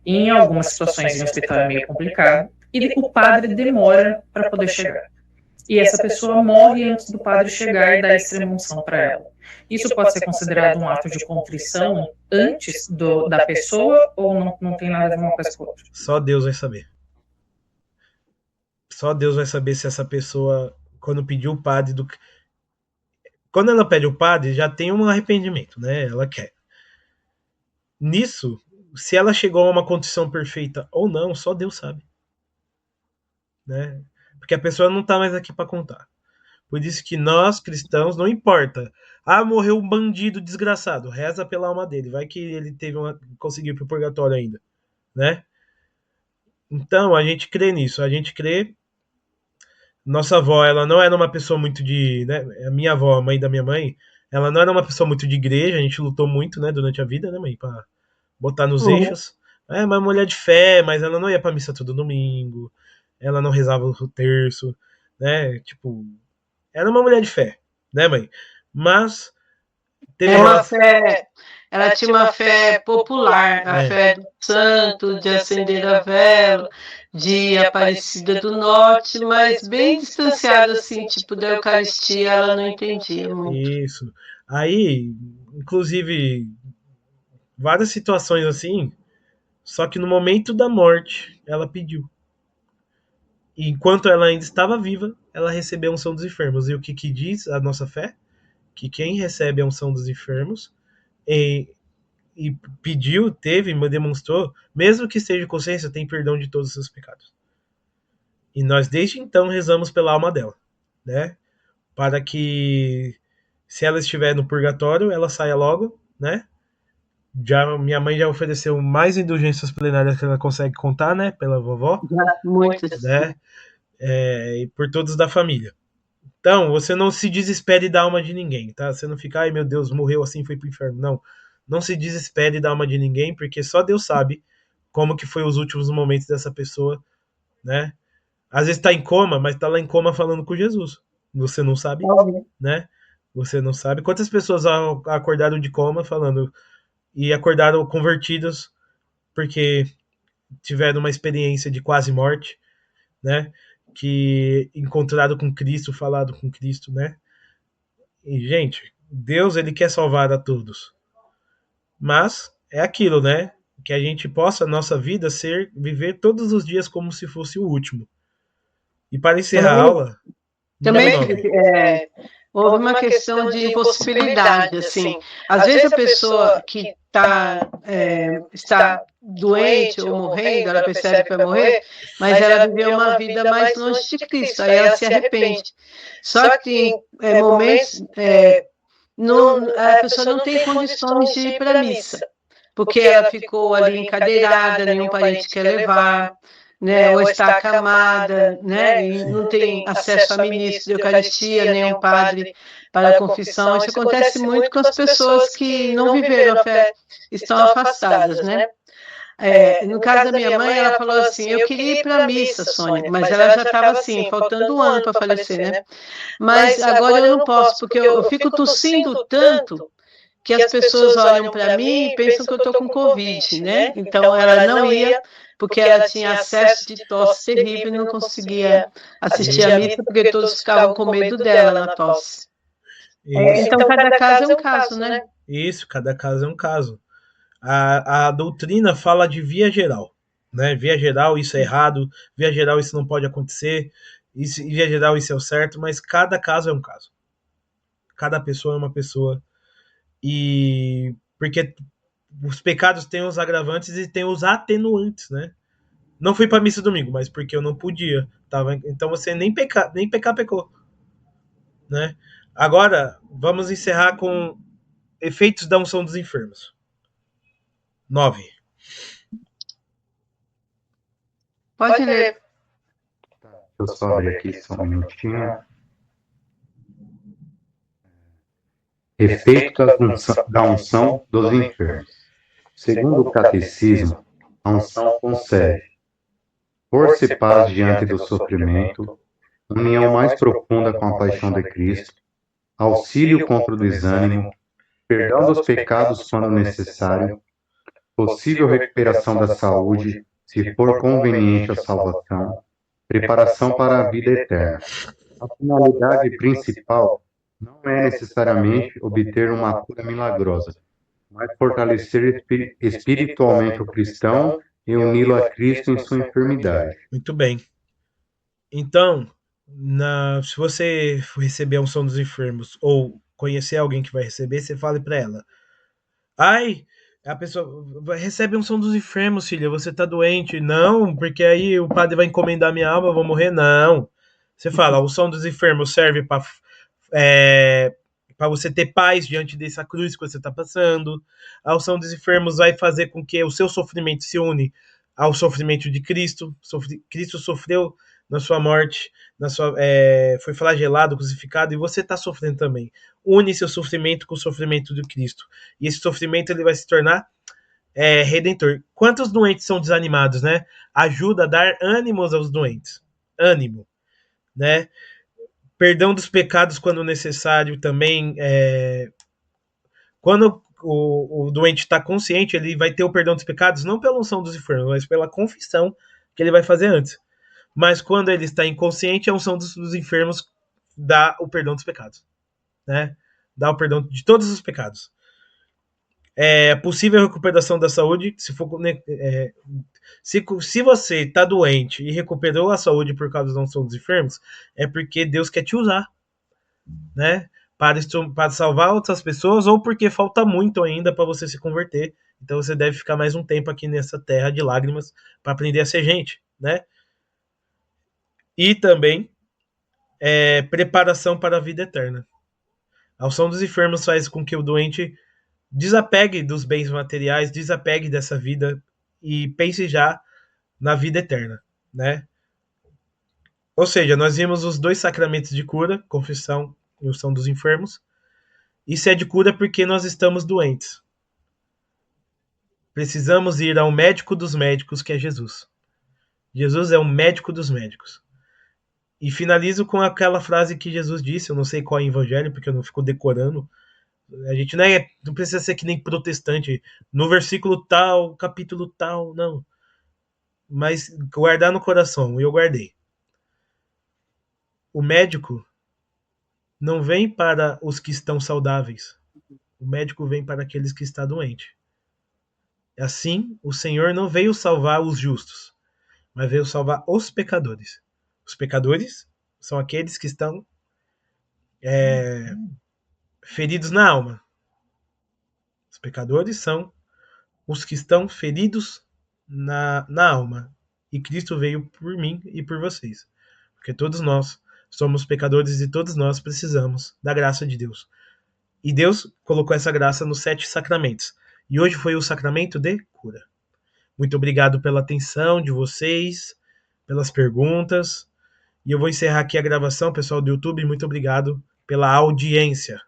E em algumas situações, em hospital é meio complicado, e o padre demora para poder chegar. E essa pessoa morre antes do padre chegar e dar a extrema-unção para ela. Isso pode ser considerado um ato de contrição antes da pessoa ou não tem nada a ver uma coisa com a outra? Só Deus vai saber. Só Deus vai saber se essa pessoa, quando pediu o padre Quando ela pede o padre, já tem um arrependimento, né? Ela quer. Nisso, se ela chegou a uma condição perfeita ou não, só Deus sabe. Né? Porque a pessoa não tá mais aqui para contar. Por isso que nós, cristãos, não importa. Morreu um bandido desgraçado. Reza pela alma dele. Vai que ele conseguiu ir pro purgatório ainda. Né? Então, a gente crê nisso. A gente crê. Nossa avó, ela não era uma pessoa muito de... Né? A minha avó, a mãe da minha mãe, ela não era uma pessoa muito de igreja. A gente lutou muito, né, durante a vida, né, mãe? Pra botar nos eixos. Uma mulher de fé, mas ela não ia pra missa todo domingo. Ela não rezava o terço, né? Tipo, era uma mulher de fé, né, mãe? Mas teve uma fé, ela tinha uma fé popular, a fé do santo, de acender a vela, de Aparecida do Norte, mas bem distanciada assim, tipo da Eucaristia, ela não entendia muito. Isso. Aí, inclusive, várias situações assim, só que no momento da morte, ela pediu. E enquanto ela ainda estava viva, ela recebeu a unção dos enfermos. E o que diz a nossa fé? Que quem recebe a unção dos enfermos e pediu, teve, demonstrou, mesmo que esteja consciência, tem perdão de todos os seus pecados. E nós desde então rezamos pela alma dela, né? Para que, se ela estiver no purgatório, ela saia logo, né? Minha mãe já ofereceu mais indulgências plenárias que ela consegue contar, né? Pela vovó, Muitas. né? E por todos da família. Então, você não se desespere da alma de ninguém, tá? Você não fica, ai meu Deus, morreu assim, foi pro inferno. Não. Não se desespere da alma de ninguém, porque só Deus sabe como que foi os últimos momentos dessa pessoa, né? Às vezes tá em coma, mas tá lá em coma falando com Jesus. Você não sabe, né? Você não sabe. Quantas pessoas acordaram de coma falando e acordaram convertidos porque tiveram uma experiência de quase morte, né? Que encontraram com Cristo, falado com Cristo, né? E, gente, Deus, ele quer salvar a todos. Mas é aquilo, né? Que a gente possa, nossa vida, viver todos os dias como se fosse o último. E para encerrar a aula, Também houve uma questão de impossibilidade, assim. Às vezes a pessoa que está doente ou morrendo, ela percebe que vai morrer, mas ela viveu uma vida mais longe de Cristo, aí ela se arrepende. Só que tem momentos, a pessoa não tem condições de ir para a missa, porque ela ficou ali encadeirada, nenhum parente quer levar, né, ou está acamada, né, e não tem acesso a ministro de Eucaristia, nem um padre para a confissão. Isso acontece muito com as pessoas que não viveram a fé, estão afastadas, né? No caso da minha mãe, ela falou assim, eu queria ir para a missa, Sônia, mas ela já estava assim, faltando um ano para falecer, né? Mas agora eu não posso, porque eu fico tossindo tanto que as pessoas olham para mim e pensam que eu estou com Covid, né? Então ela não ia, porque ela tinha acesso de tosse terrível e não conseguia assistir a missa, porque todos ficavam com medo dela na tosse. Então cada caso é um caso, né? Isso, cada caso é um caso. A doutrina fala de via geral, né? Via geral, isso é errado, via geral, isso não pode acontecer, via geral, isso é o certo, mas cada caso é um caso. Cada pessoa é uma pessoa. E porque os pecados têm os agravantes e têm os atenuantes, né? Não fui para missa domingo, mas porque eu não podia. Então você nem pecar pecou, né? Agora, vamos encerrar com efeitos da unção dos enfermos. 9. Pode ler. Eu só abrir aqui só um minutinho. Efeito da unção dos enfermos. Segundo o catecismo, a unção concede força e paz diante do sofrimento, união mais profunda com a paixão de Cristo, auxílio contra o desânimo, perdão dos pecados quando necessário, possível recuperação da saúde, se for conveniente a salvação, preparação para a vida eterna. A finalidade principal não é necessariamente obter uma cura milagrosa, mas fortalecer espiritualmente o cristão e uni-lo a Cristo em sua enfermidade. Muito bem. Então, se você for receber a unção dos enfermos ou conhecer alguém que vai receber, você fale para ela: ai, a pessoa recebe a unção dos enfermos, filha, você tá doente. Não, porque aí o padre vai encomendar minha alma, eu vou morrer. Não. Você fala: a unção dos enfermos serve para você ter paz diante dessa cruz que você está passando. A unção dos enfermos vai fazer com que o seu sofrimento se une ao sofrimento de Cristo. Cristo sofreu na sua morte, foi flagelado, crucificado, e você está sofrendo também. Une seu sofrimento com o sofrimento de Cristo. E esse sofrimento ele vai se tornar redentor. Quantos doentes são desanimados, né? Ajuda a dar ânimos aos doentes. Ânimo, né? Perdão dos pecados quando necessário também. Quando o doente está consciente, ele vai ter o perdão dos pecados não pela unção dos enfermos, mas pela confissão que ele vai fazer antes. Mas quando ele está inconsciente, a unção dos enfermos dá o perdão dos pecados, né? Dá o perdão de todos os pecados. Possível recuperação da saúde, se você está doente e recuperou a saúde por causa da unção dos enfermos, é porque Deus quer te usar, né? para salvar outras pessoas ou porque falta muito ainda para você se converter. Então você deve ficar mais um tempo aqui nessa terra de lágrimas para aprender a ser gente, né? E também preparação para a vida eterna. A unção dos enfermos faz com que o doente desapegue dos bens materiais, desapegue dessa vida e pense já na vida eterna, né? Ou seja, nós vimos os 2 sacramentos de cura, confissão e unção dos enfermos. Isso é de cura porque nós estamos doentes. Precisamos ir ao médico dos médicos, que é Jesus. Jesus é o médico dos médicos. E finalizo com aquela frase que Jesus disse, eu não sei qual é o evangelho, porque eu não fico decorando. A gente não precisa ser que nem protestante, no versículo tal, capítulo tal, não. Mas guardar no coração, e eu guardei. O médico não vem para os que estão saudáveis. O médico vem para aqueles que estão doentes. Assim, o Senhor não veio salvar os justos, mas veio salvar os pecadores. Os pecadores são aqueles que estão feridos na alma. Os pecadores são os que estão feridos na alma. E Cristo veio por mim e por vocês. Porque todos nós somos pecadores e todos nós precisamos da graça de Deus. E Deus colocou essa graça nos 7 sacramentos. E hoje foi o sacramento de cura. Muito obrigado pela atenção de vocês, pelas perguntas. E eu vou encerrar aqui a gravação, pessoal do YouTube. Muito obrigado pela audiência.